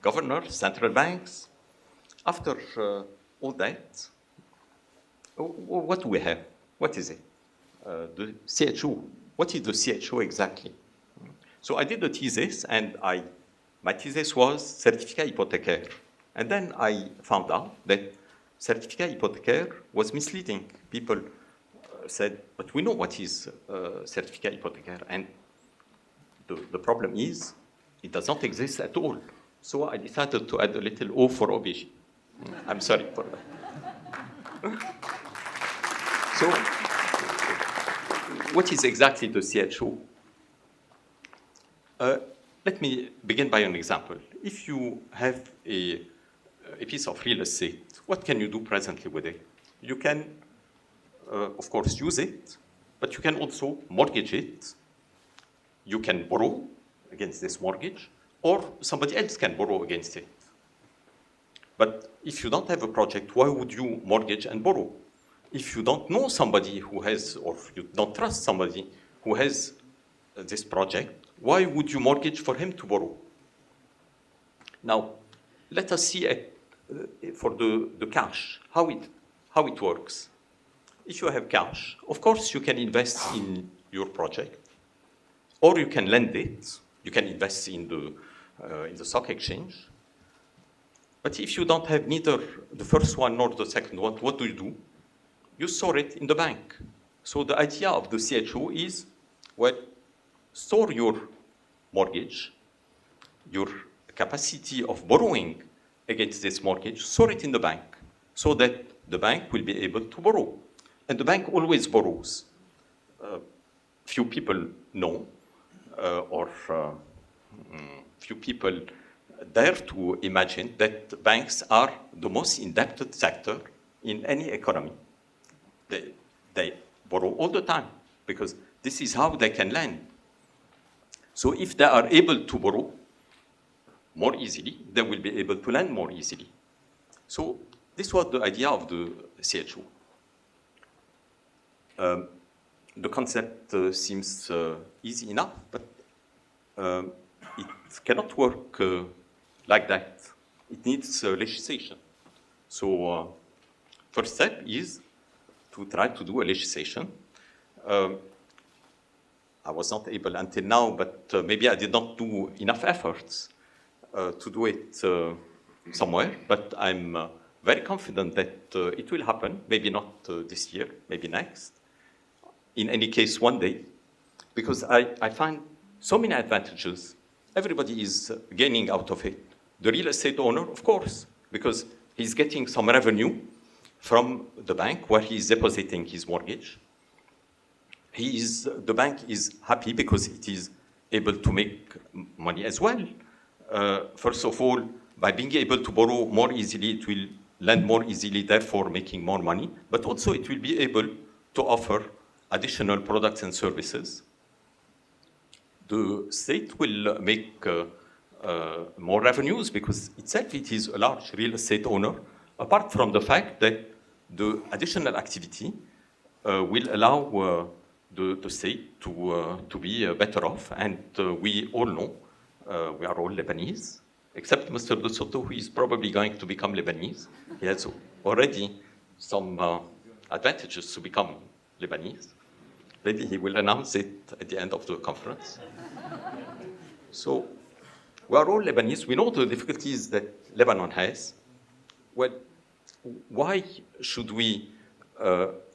Speaker 5: governors, central banks. After all that, what do we have? What is it? The CHO. What is the CHO exactly? So I did a thesis, and my thesis was certificat hypothécaire. And then I found out that certificat hypothécaire was misleading. People said, but we know what is certificat hypothécaire. And the problem is, it does not exist at all. So I decided to add a little O for OBG. I'm sorry for that. So, what is exactly the CHO? Let me begin by an example. If you have a piece of real estate, what can you do presently with it? You can, of course, use it, but you can also mortgage it. You can borrow against this mortgage, or somebody else can borrow against it. But if you don't have a project, why would you mortgage and borrow? If you don't know somebody who has, or you don't trust somebody who has this project, why would you mortgage for him to borrow? Now, let us see for the cash, how it works. If you have cash, of course you can invest in your project, or you can lend it. You can invest in the stock exchange. But if you don't have neither the first one nor the second one, what do? You store it in the bank. So the idea of the CHO is, well, store your mortgage, your capacity of borrowing against this mortgage, store it in the bank so that the bank will be able to borrow. And the bank always borrows. Few people know, or few people dare to imagine that banks are the most indebted sector in any economy. They borrow all the time because this is how they can lend. So if they are able to borrow more easily, they will be able to lend more easily. So this was the idea of the CHO. The concept seems easy enough, but it cannot work like that. It needs legislation. So first step is to try to do a legislation. I was not able until now, but maybe I did not do enough efforts to do it somewhere, but I'm very confident that it will happen, maybe not this year, maybe next. In any case, one day, because I find so many advantages. Everybody is gaining out of it. The real estate owner, of course, because he's getting some revenue from the bank where he's depositing his mortgage. The bank is happy because it is able to make money as well. First of all, by being able to borrow more easily, it will lend more easily, therefore making more money, but also it will be able to offer additional products and services. The state will make more revenues because itself it is a large real estate owner, apart from the fact that the additional activity will allow the state to be better off. And we all know, we are all Lebanese, except Mr. De Soto, who is probably going to become Lebanese. He has already some advantages to become Lebanese. Maybe he will announce it at the end of the conference. So we are all Lebanese. We know the difficulties that Lebanon has. Well, why should we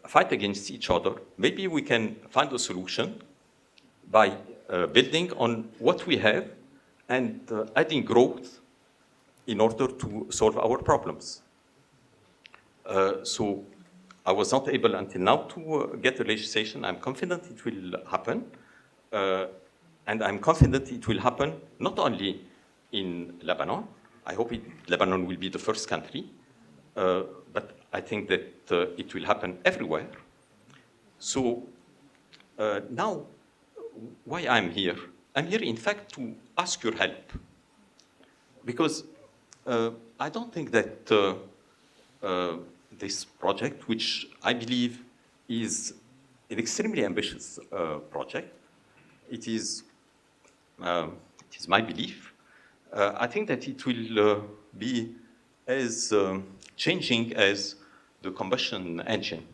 Speaker 5: fight against each other? Maybe we can find a solution by building on what we have and adding growth in order to solve our problems. So I was not able until now to get the legislation. I'm confident it will happen. And I'm confident it will happen not only in Lebanon. I hope Lebanon will be the first country. But I think that it will happen everywhere. So now, why I'm here? I'm here, in fact, to ask your help. Because I don't think that this project, which I believe is an extremely ambitious project, it is my belief. I think that it will be as changing as the combustion engine.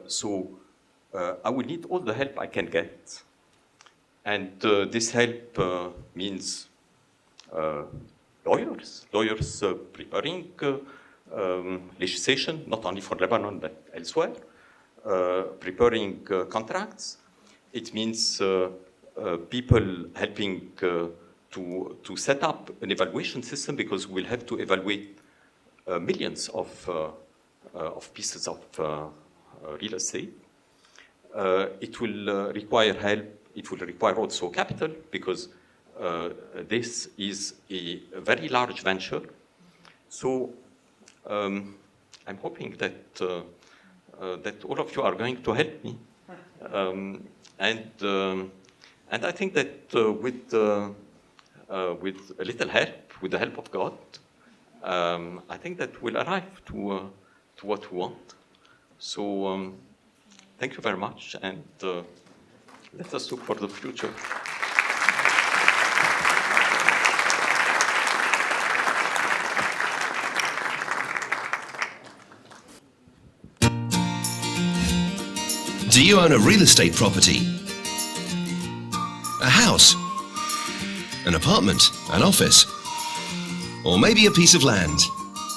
Speaker 5: So I will need all the help I can get. And this help means lawyers preparing legislation, not only for Lebanon, but elsewhere, preparing contracts. It means people helping to set up an evaluation system, because we'll have to evaluate millions of pieces of real estate. It will require help. It will require also capital, because this is a very large venture. So I'm hoping that that all of you are going to help me, and I think that with a little help, with the help of God, I think that we'll arrive to what we want. So thank you very much, and let us look for the future.
Speaker 4: Do you own a real estate property? A house? An apartment? An office? Or maybe a piece of land?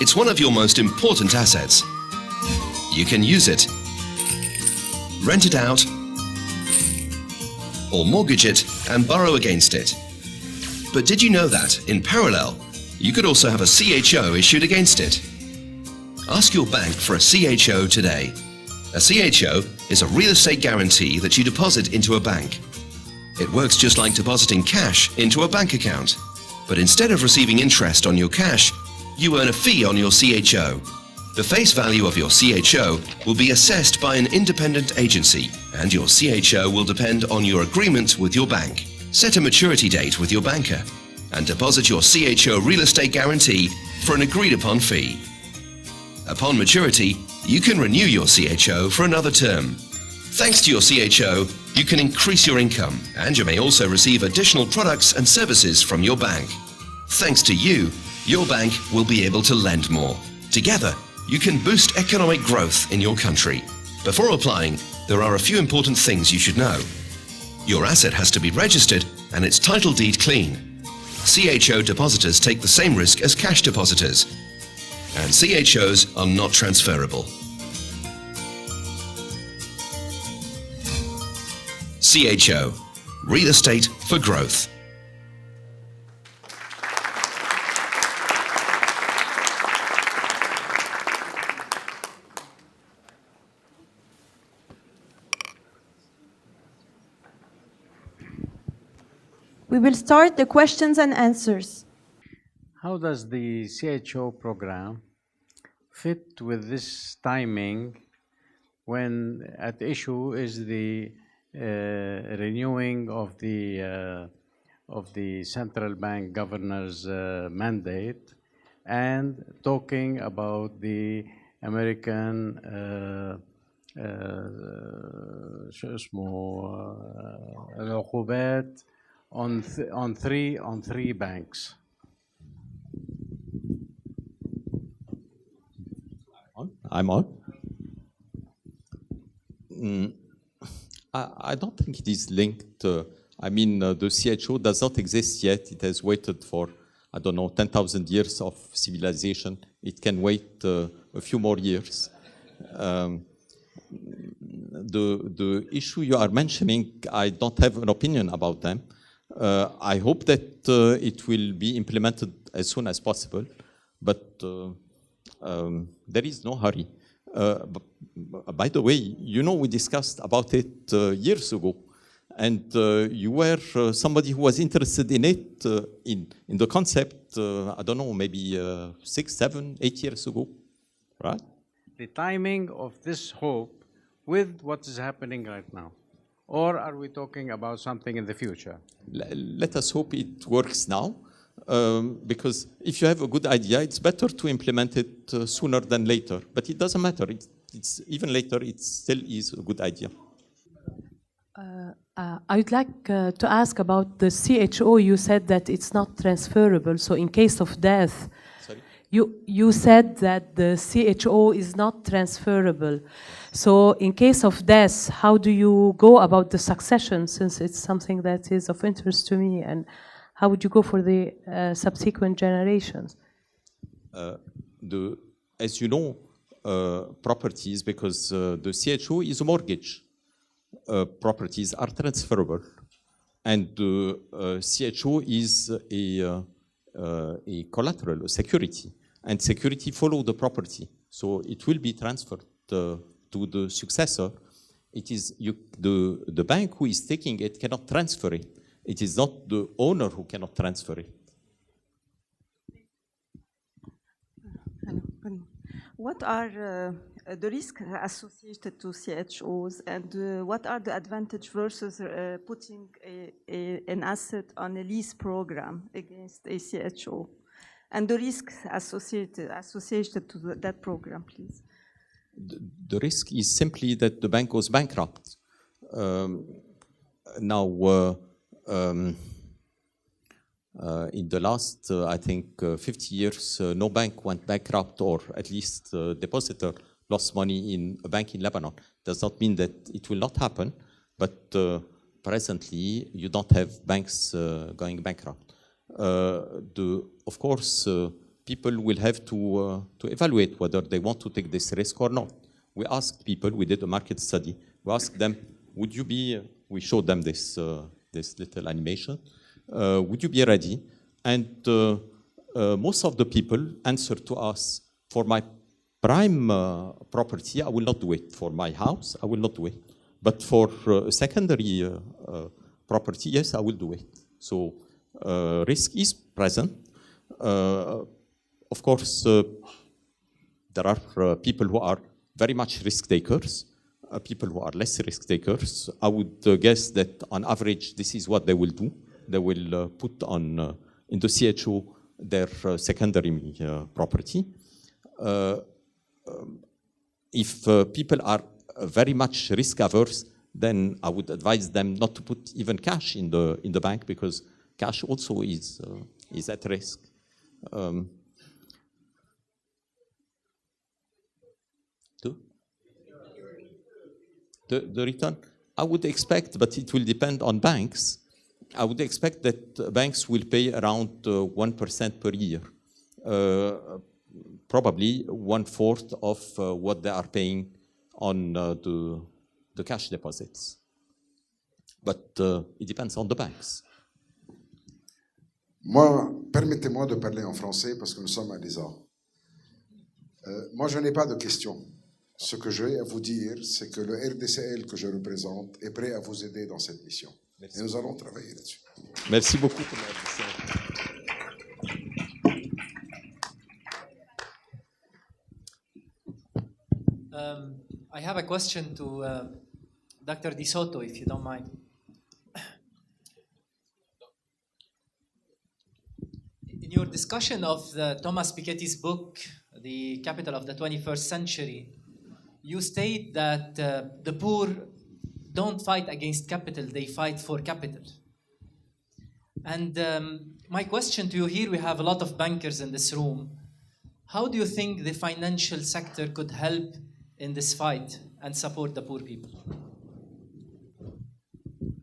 Speaker 4: It's one of your most important assets. You can use it, rent it out, or mortgage it and borrow against it. But did you know that, in parallel, you could also have a CHO issued against it? Ask your bank for a CHO today. A CHO is a real estate guarantee that you deposit into a bank. It works just like depositing cash into a bank account. But instead of receiving interest on your cash, you earn a fee on your CHO. The face value of your CHO will be assessed by an independent agency, and your CHO will depend on your agreement with your bank. Set a maturity date with your banker and deposit your CHO real estate guarantee for an agreed-upon fee. Upon maturity, you can renew your CHO for another term. Thanks to your CHO, you can increase your income, and you may also receive additional products and services from your bank. Thanks to you, your bank will be able to lend more. Together, you can boost economic growth in your country. Before applying, there are a few important things you should know. Your asset has to be registered and its title deed clean. CHO depositors take the same risk as cash depositors, and CHOs are not transferable. CHO, Real Estate for Growth.
Speaker 1: We will start the questions and answers.
Speaker 6: How does the CHO program fit with this timing when at issue is the renewing of the central bank governor's mandate and talking about the American شو اسمه العقوبات on three banks?
Speaker 7: I'm on. I don't think it is linked. I mean, the CHO does not exist yet. It has waited for, I don't know, 10,000 years of civilization. It can wait a few more years. The issue you are mentioning, I don't have an opinion about them. I hope that it will be implemented as soon as possible, but there is no hurry. By the way, you know, we discussed about it years ago, and you were somebody who was interested in it, in the concept, I don't know, maybe 6, 7, 8 years ago, right?
Speaker 6: The timing of this hope with what is happening right now? Or are we talking about something in the future?
Speaker 7: Let us hope it works now, because if you have a good idea, it's better to implement it sooner than later. But it doesn't matter. It's even later, it still is a good idea.
Speaker 8: I would like to ask about the CHO. You said that it's not transferable. So in case of death,
Speaker 7: Sorry?
Speaker 8: You said that the CHO is not transferable. So in case of death, how do you go about the succession, since it's something that is of interest to me, and how would you go for the subsequent generations?
Speaker 7: As you know, properties, because the CHO is a mortgage, properties are transferable, and the CHO is a collateral, a security, and security follow the property, so it will be transferred to the successor. It is the bank who is taking it cannot transfer it. It is not the owner who cannot transfer it.
Speaker 9: What are the risks associated to CHOs, and what are the advantage versus putting an asset on a lease program against a CHO? And the risks associated to that program, please.
Speaker 7: The risk is simply that the bank goes bankrupt. Now, in the last, I think, 50 years, no bank went bankrupt, or at least depositor lost money in a bank in Lebanon. Does not mean that it will not happen, but presently you don't have banks going bankrupt. Of course, people will have to evaluate whether they want to take this risk or not. We asked people, we did a market study, we asked them, would you be we showed them this, this little animation. Would you be ready? And most of the people answered to us, for my prime property, I will not do it. For my house, I will not do it. But for secondary property, yes, I will do it. So risk is present. Of course, there are people who are very much risk takers, people who are less risk takers. I would guess that on average, this is what they will do. They will put on in the CHO their secondary property. If people are very much risk averse, then I would advise them not to put even cash in the bank, because cash also is at risk. The return, I would expect, but it will depend on banks. I would expect that banks will pay around 1% per year, probably 1/4 of what they are paying on the cash deposits. But it depends on the banks.
Speaker 10: Moi, permettez-moi de parler en français parce que nous sommes à l'ESA. Moi, je n'ai pas de questions. Ce que je vais à vous dire, c'est que le RDCL que je représente est prêt à vous aider dans cette mission. Merci. Et nous allons travailler là-dessus.
Speaker 7: Merci beaucoup.
Speaker 11: I have a question to Dr. Di Sotto, if you don't mind. In your discussion of Thomas Piketty's book, The Capital of the 21st Century, you state that the poor don't fight against capital, they fight for capital. And my question to you here, we have a lot of bankers in this room. How do you think the financial sector could help in this fight and support the poor people?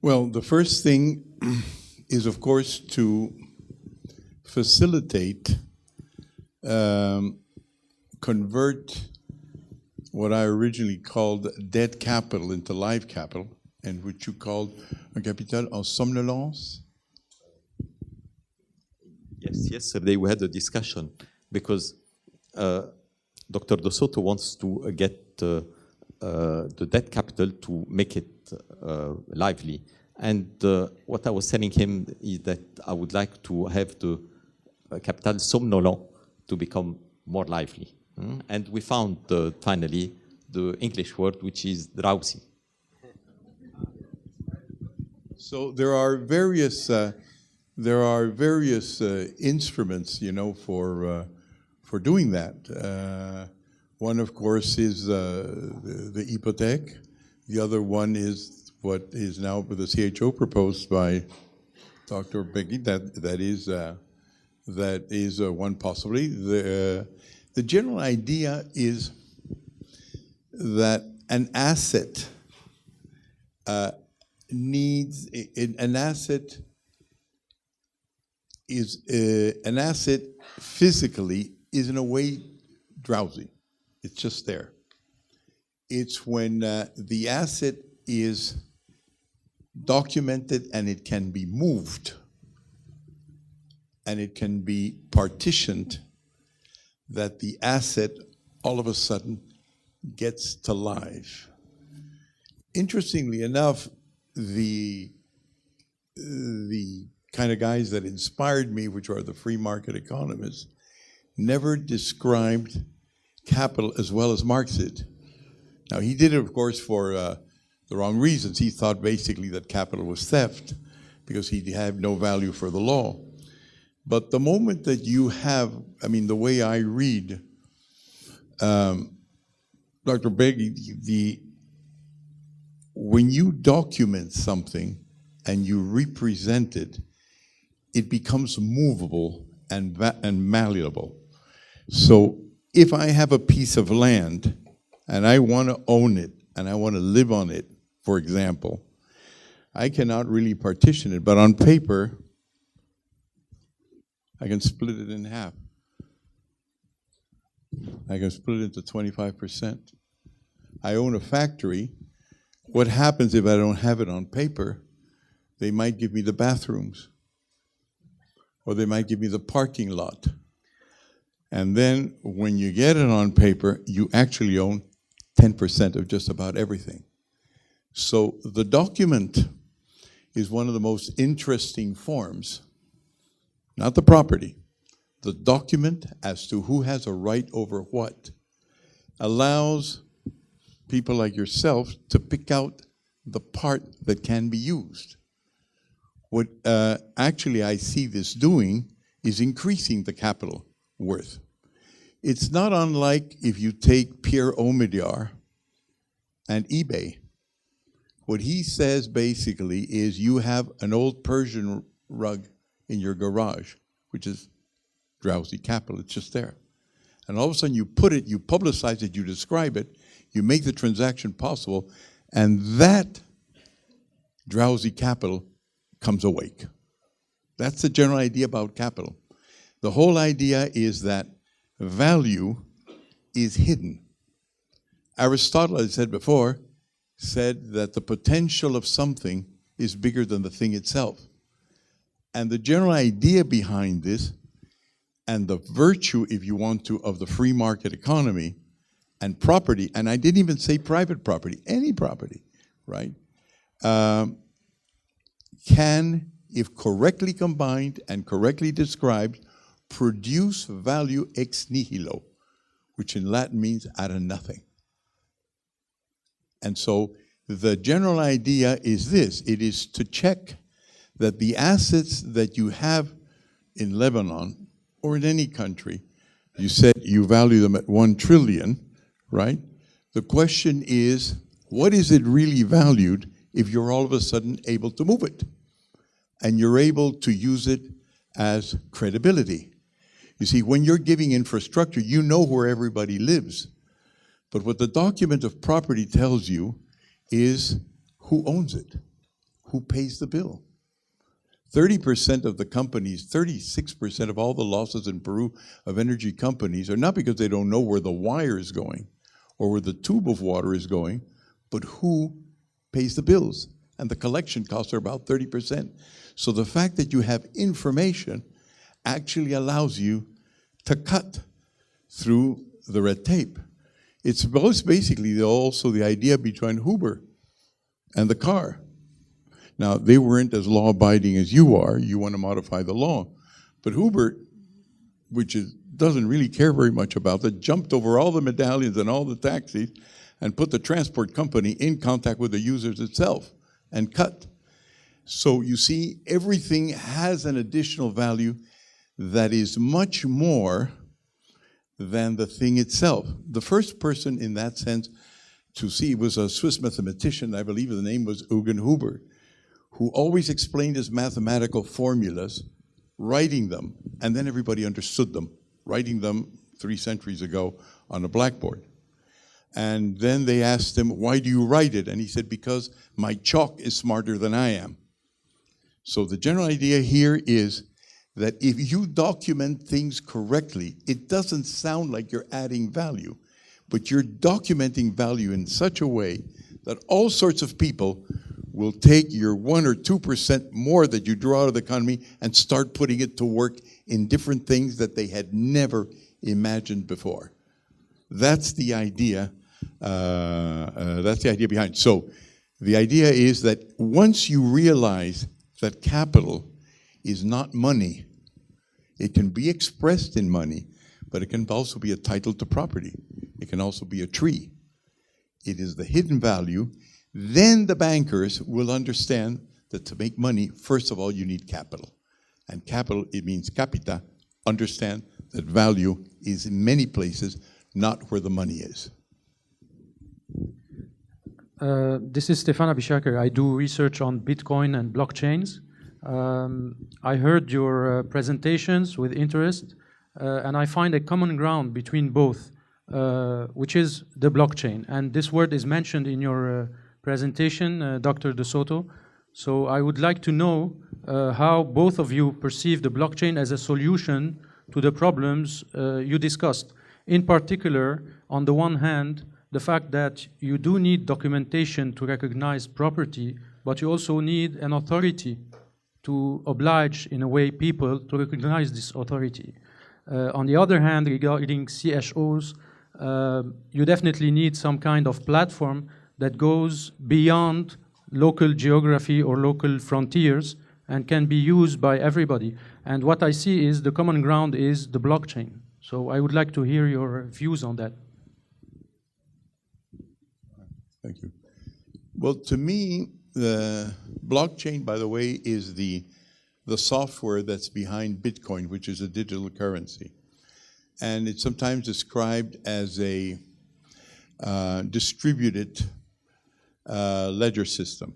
Speaker 12: Well, the first thing is, of course, to facilitate, convert what I originally called dead capital into live capital, and which you called un capital en somnolence.
Speaker 7: Yes, yesterday we had a discussion because Dr. De Soto wants to get the debt capital to make it lively. And what I was telling him is that I would like to have the capital somnolent to become more lively. And we found finally the English word, which is drowsy.
Speaker 12: So there are various instruments, you know, for doing that. One, of course, is the hypothèque. The other one is what is now the CHO proposed by Dr. Beggy. That is one possibility. The general idea is that an asset an asset physically is in a way drowsy. It's just there. It's when the asset is documented and it can be moved and it can be partitioned, that the asset all of a sudden gets to life. Interestingly enough, the kind of guys that inspired me, which are the free market economists, never described capital as well as Marx did. Now, he did it, of course, for the wrong reasons. He thought basically that capital was theft because he had no value for the law. But the moment that you have, I mean, the way I read Dr. Beggy, when you document something and you represent it, it becomes movable and malleable. So if I have a piece of land and I want to own it and I want to live on it, for example, I cannot really partition it, but on paper, I can split it in half. I can split it into 25%. I own a factory. what happens if I don't have it on paper? They might give me the bathrooms, or they might give me the parking lot. And then when you get it on paper, you actually own 10% of just about everything. So the document is one of the most interesting forms, not the property. The document as to who has a right over what allows people like yourself to pick out the part that can be used. What actually I see this doing is increasing the capital worth. It's not unlike if you take Pierre Omidyar and eBay. What he says basically is you have an old Persian rug in your garage, which is drowsy capital, it's just there. And all of a sudden you put it, you publicize it, you describe it, you make the transaction possible, and that drowsy capital comes awake. That's the general idea about capital. The whole idea is that value is hidden. Aristotle, as I said before, said that the potential of something is bigger than the thing itself. And the general idea behind this, and the virtue, if you want to, of the free market economy and property, and I didn't even say private property, any property, right, can, if correctly combined and correctly described, produce value ex nihilo, which in Latin means out of nothing. And so the general idea is this: it is to check that the assets that you have in Lebanon or in any country, you said you value them at 1 trillion, right? The question is, what is it really valued if you're all of a sudden able to move it? And you're able to use it as credibility. You see, when you're giving infrastructure, you know where everybody lives. But what the document of property tells you is who owns it, who pays the bill. 30% of the companies, 36% of all the losses in Peru of energy companies are not because they don't know where the wire is going or where the tube of water is going, but who pays the bills. And the collection costs are about 30%. So the fact that you have information actually allows you to cut through the red tape. It's most basically also the idea behind Uber and the car. Now, they weren't as law-abiding as you are. You want to modify the law. But Uber, which doesn't really care very much about that, jumped over all the medallions and all the taxis and put the transport company in contact with the users itself and cut. So you see, everything has an additional value that is much more than the thing itself. The first person in that sense to see was a Swiss mathematician, I believe the name was Eugen Huber, who always explained his mathematical formulas, writing them, and then everybody understood them, writing them 3 centuries ago on a blackboard. And then they asked him, why do you write it? And he said, because my chalk is smarter than I am. So the general idea here is that if you document things correctly, it doesn't sound like you're adding value, but you're documenting value in such a way that all sorts of people will take your 1 or 2% more that you draw out of the economy and start putting it to work in different things that they had never imagined before. That's the idea. That's the idea behind it. So the idea is that once you realize that capital is not money, it can be expressed in money, but it can also be a title to property. It can also be a tree. It is the hidden value. Then the bankers will understand that to make money, first of all, you need capital. And capital, it means capita. Understand that value is in many places not where the money is.
Speaker 13: This is Stefan Abishakar. I do research on Bitcoin and blockchains. I heard your presentations with interest, and I find a common ground between both, which is the blockchain. And this word is mentioned in your presentation, Dr. De Soto. So I would like to know how both of you perceive the blockchain as a solution to the problems you discussed. In particular, on the one hand, the fact that you do need documentation to recognize property, but you also need an authority to oblige, in a way, people to recognize this authority. On the other hand, regarding CHOs, you definitely need some kind of platform that goes beyond local geography or local frontiers and can be used by everybody. And what I see is the common ground is the blockchain. So I would like to hear your views on that.
Speaker 12: Thank you. Well, to me, the blockchain, by the way, is the software that's behind Bitcoin, which is a digital currency. And it's sometimes described as a distributed ledger system.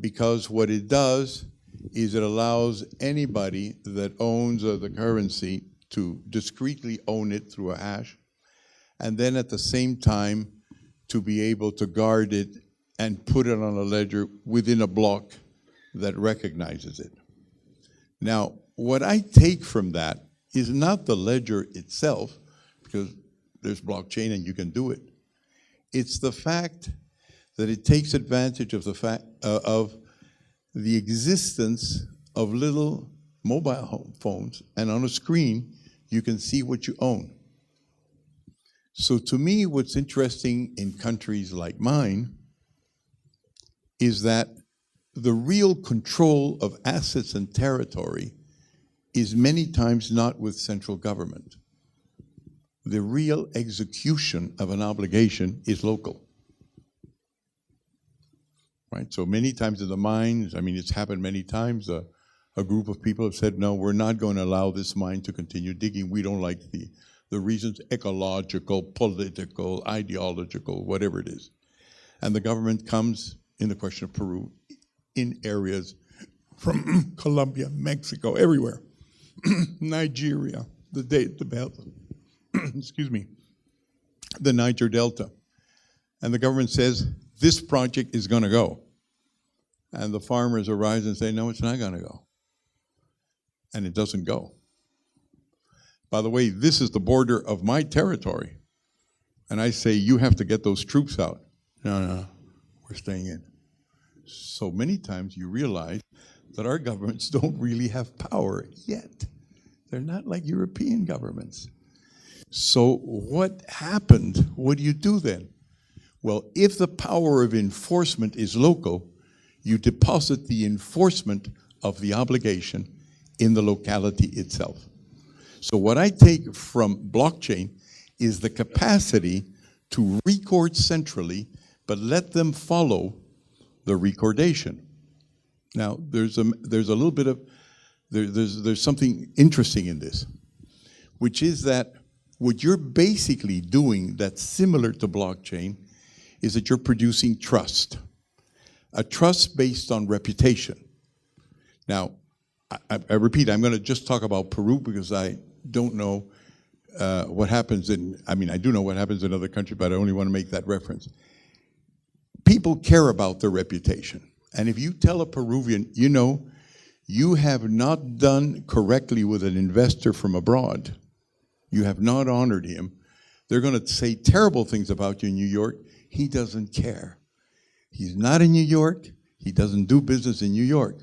Speaker 12: Because what it does is it allows anybody that owns the currency to discreetly own it through a hash, and then at the same time to be able to guard it and put it on a ledger within a block that recognizes it. Now, what I take from that is not the ledger itself, because there's blockchain and you can do it. It's the fact that it takes advantage of the fact of the existence of little mobile phones, and on a screen you can see what you own. So to me, what's interesting in countries like mine is that the real control of assets and territory is many times not with central government. The real execution of an obligation is local. Right? So many times in the mines, I mean, it's happened many times, a group of people have said, no, we're not going to allow this mine to continue digging. We don't like the reasons, ecological, political, ideological, whatever it is. And the government comes, in the question of Peru, in areas from Colombia, Mexico, everywhere, Nigeria, excuse me, the Niger Delta. And the government says, this project is going to go. And the farmers arise and say, no, it's not going to go. And it doesn't go. By the way, this is the border of my territory. And I say, you have to get those troops out. No, we're staying in. So many times you realize that our governments don't really have power yet. They're not like European governments. So what happened? What do you do then? Well, if the power of enforcement is local, you deposit the enforcement of the obligation in the locality itself. So what I take from blockchain is the capacity to record centrally, but let them follow the recordation. Now, there's a little bit of, there's something interesting in this, which is that what you're basically doing that's similar to blockchain is that you're producing trust, a trust based on reputation. Now, I repeat, I'm going to just talk about Peru because I don't know what happens in, I mean, I do know what happens in other countries, but I only want to make that reference. People care about their reputation. And if you tell a Peruvian, you know, you have not done correctly with an investor from abroad, you have not honored him, they're going to say terrible things about you in New York. He doesn't care. He's not in New York. He doesn't do business in New York.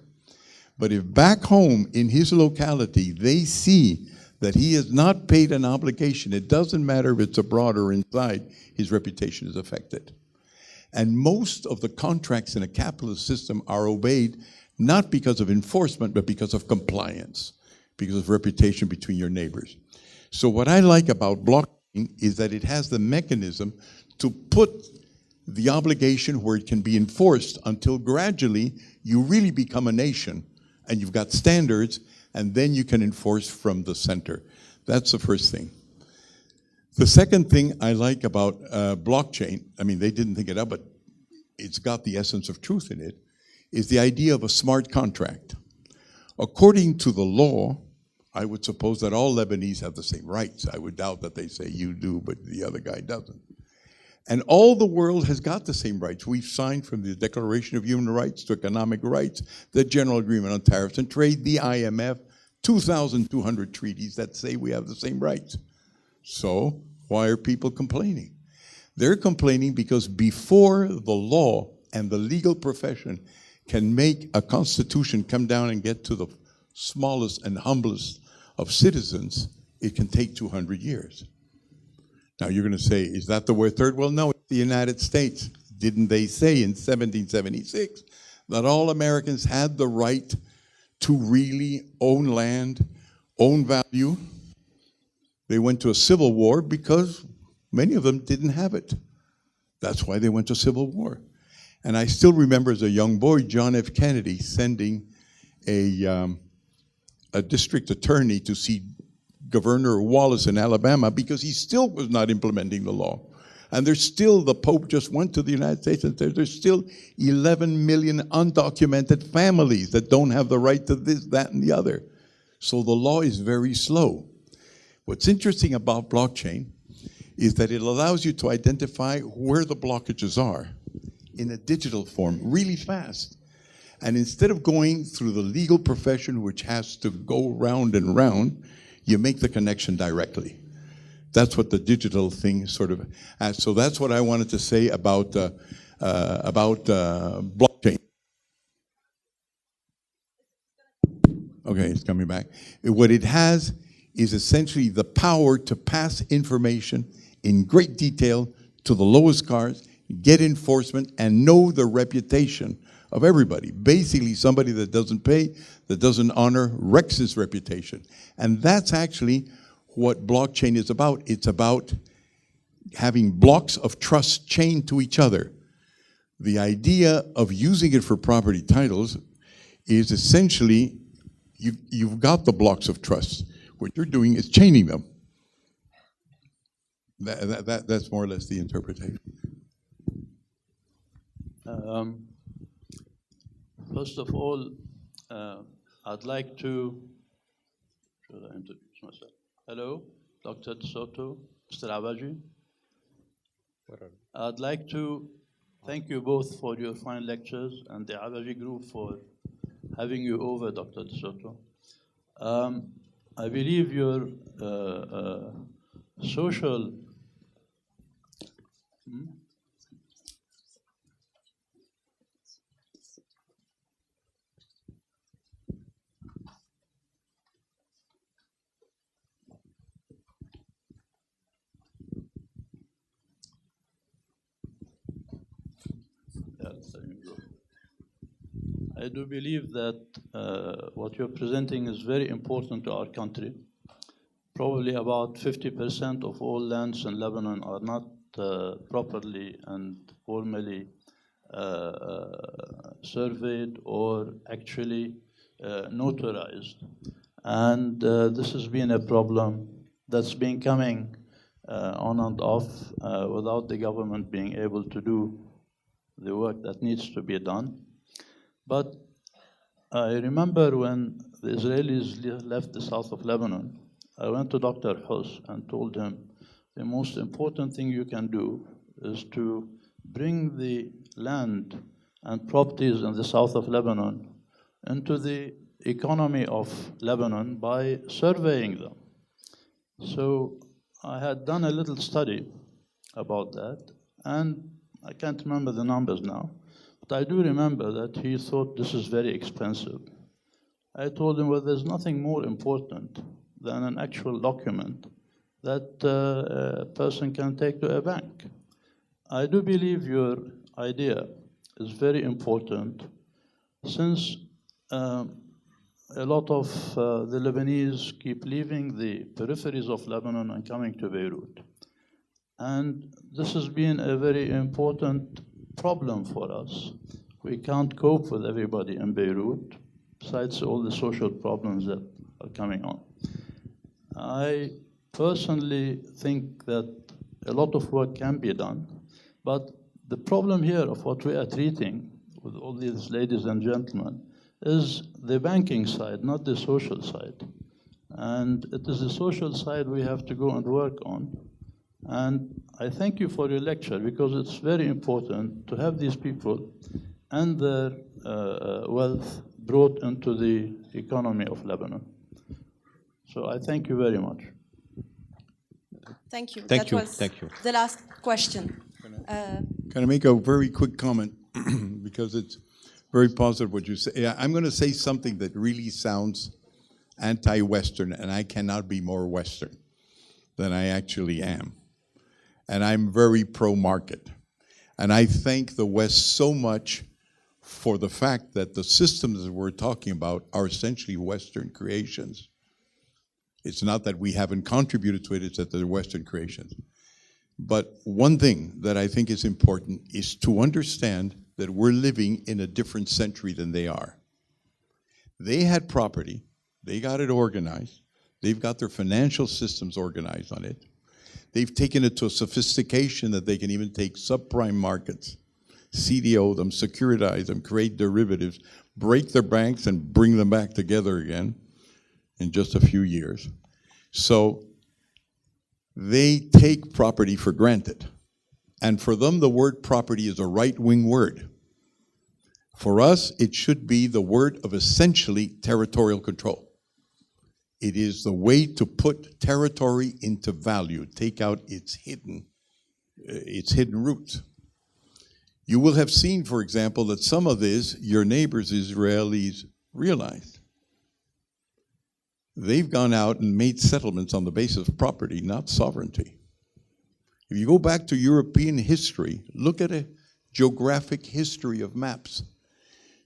Speaker 12: But if back home in his locality, they see that he has not paid an obligation, it doesn't matter if it's abroad or inside, his reputation is affected. And most of the contracts in a capitalist system are obeyed not because of enforcement, but because of compliance, because of reputation between your neighbors. So what I like about blockchain is that it has the mechanism to put the obligation where it can be enforced until gradually you really become a nation and you've got standards, and then you can enforce from the center. That's the first thing. The second thing I like about blockchain, I mean, they didn't think it up, but it's got the essence of truth in it, is the idea of a smart contract. According to the law, I would suppose that all Lebanese have the same rights. I would doubt that they say you do, but the other guy doesn't. And all the world has got the same rights. We've signed from the Declaration of Human Rights to Economic Rights, the General Agreement on Tariffs and Trade, the IMF, 2,200 treaties that say we have the same rights. So why are people complaining? They're complaining because before the law and the legal profession can make a constitution come down and get to the smallest and humblest of citizens, it can take 200 years. Now you're going to say, is that the word third? Well, no, it's the United States. Didn't they say in 1776 that all Americans had the right to really own land, own value? They went to a civil war because many of them didn't have it. That's why they went to civil war. And I still remember as a young boy, John F. Kennedy sending a district attorney to see Governor Wallace in Alabama because he still was not implementing the law. And there's still, the Pope just went to the United States and said there's still 11 million undocumented families that don't have the right to this, that, and the other. So the law is very slow. What's interesting about blockchain is that it allows you to identify where the blockages are in a digital form really fast. And instead of going through the legal profession, which has to go round and round, you make the connection directly. That's what the digital thing sort of has. So that's what I wanted to say about blockchain. Okay, it's coming back. What it has is essentially the power to pass information in great detail to the lowest cars, get enforcement, and know the reputation of everybody. Basically, somebody that doesn't pay, that doesn't honor, wrecks his reputation. And that's actually what blockchain is about. It's about having blocks of trust chained to each other. The idea of using it for property titles is essentially, you've got the blocks of trust. What you're doing is chaining them. That's more or less the interpretation.
Speaker 14: First of all, I'd like to, should I introduce myself? Hello, Dr. Soto, Mr. Abaji. I'd like to thank you both for your fine lectures and the Abaji group for having you over, Dr. Soto. I believe your social I do believe that what you're presenting is very important to our country. Probably about 50% of all lands in Lebanon are not properly and formally surveyed or actually notarized. And this has been a problem that's been coming on and off without the government being able to do the work that needs to be done. But I remember when the Israelis left the south of Lebanon, I went to Dr. Hus and told him the most important thing you can do is to bring the land and properties in the south of Lebanon into the economy of Lebanon by surveying them. So I had done a little study about that, and I can't remember the numbers now, but I do remember that he thought this is very expensive. I told him, well, there's nothing more important than an actual document that a person can take to a bank. I do believe your idea is very important, since a lot of the Lebanese keep leaving the peripheries of Lebanon and coming to Beirut. And this has been a very important problem for us. We can't cope with everybody in Beirut, besides all the social problems that are coming on. I personally think that a lot of work can be done, but the problem here of what we are treating with all these ladies and gentlemen is the banking side, not the social side. And it is the social side we have to go and work on. And I thank you for your lecture, because it's very important to have these people and their wealth brought into the economy of Lebanon. So I thank you very much.
Speaker 1: Thank you.
Speaker 7: Thank
Speaker 1: That
Speaker 7: you.
Speaker 1: was
Speaker 7: Thank you.
Speaker 1: the last question.
Speaker 12: Can I make a very quick comment? Because it's very positive what you say. Yeah, I'm going to say something that really sounds anti-Western, and I cannot be more Western than I actually am. And I'm very pro-market. And I thank the West so much for the fact that the systems that we're talking about are essentially Western creations. It's not that we haven't contributed to it, it's that they're Western creations. But one thing that I think is important is to understand that we're living in a different century than they are. They had property, they got it organized, they've got their financial systems organized on it. They've taken it to a sophistication that they can even take subprime markets, CDO them, securitize them, create derivatives, break their banks and bring them back together again in just a few years. So they take property for granted. And for them, the word property is a right-wing word. For us, it should be the word of essentially territorial control. It is the way to put territory into value, take out its hidden roots. You will have seen, for example, that some of this your neighbors Israelis realized. They've gone out and made settlements on the basis of property, not sovereignty. If you go back to European history, look at a geographic history of maps,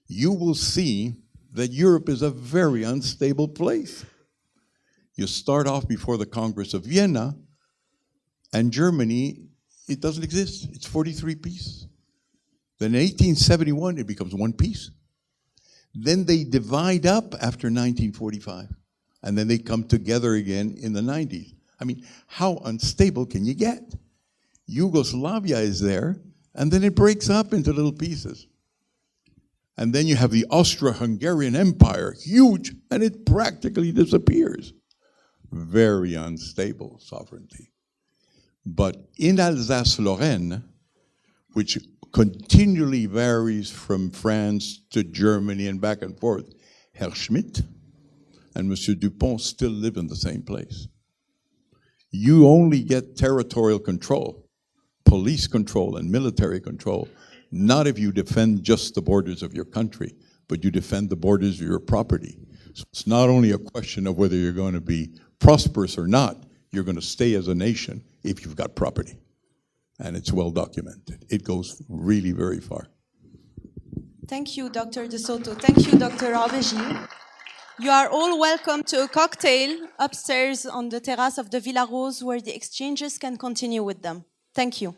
Speaker 12: you will see that Europe is a very unstable place. You start off before the Congress of Vienna, and Germany, it doesn't exist. It's 43 pieces. Then in 1871, it becomes one piece. Then they divide up after 1945, and then they come together again in the 90s. I mean, how unstable can you get? Yugoslavia is there, and then it breaks up into little pieces. And then you have the Austro-Hungarian Empire, huge, and it practically disappears. Very unstable sovereignty. But in Alsace-Lorraine, which continually varies from France to Germany and back and forth, Herr Schmidt and Monsieur Dupont still live in the same place. You only get territorial control, police control and military control, not if you defend just the borders of your country, but you defend the borders of your property. So it's not only a question of whether you're going to be prosperous or not, you're going to stay as a nation if you've got property. And it's well documented. It goes really very far.
Speaker 1: Thank you, Dr. De Soto. Thank you, Dr. Abeji. You are all welcome to a cocktail upstairs on the terrace of the Villa Rose where the exchanges can continue with them. Thank you.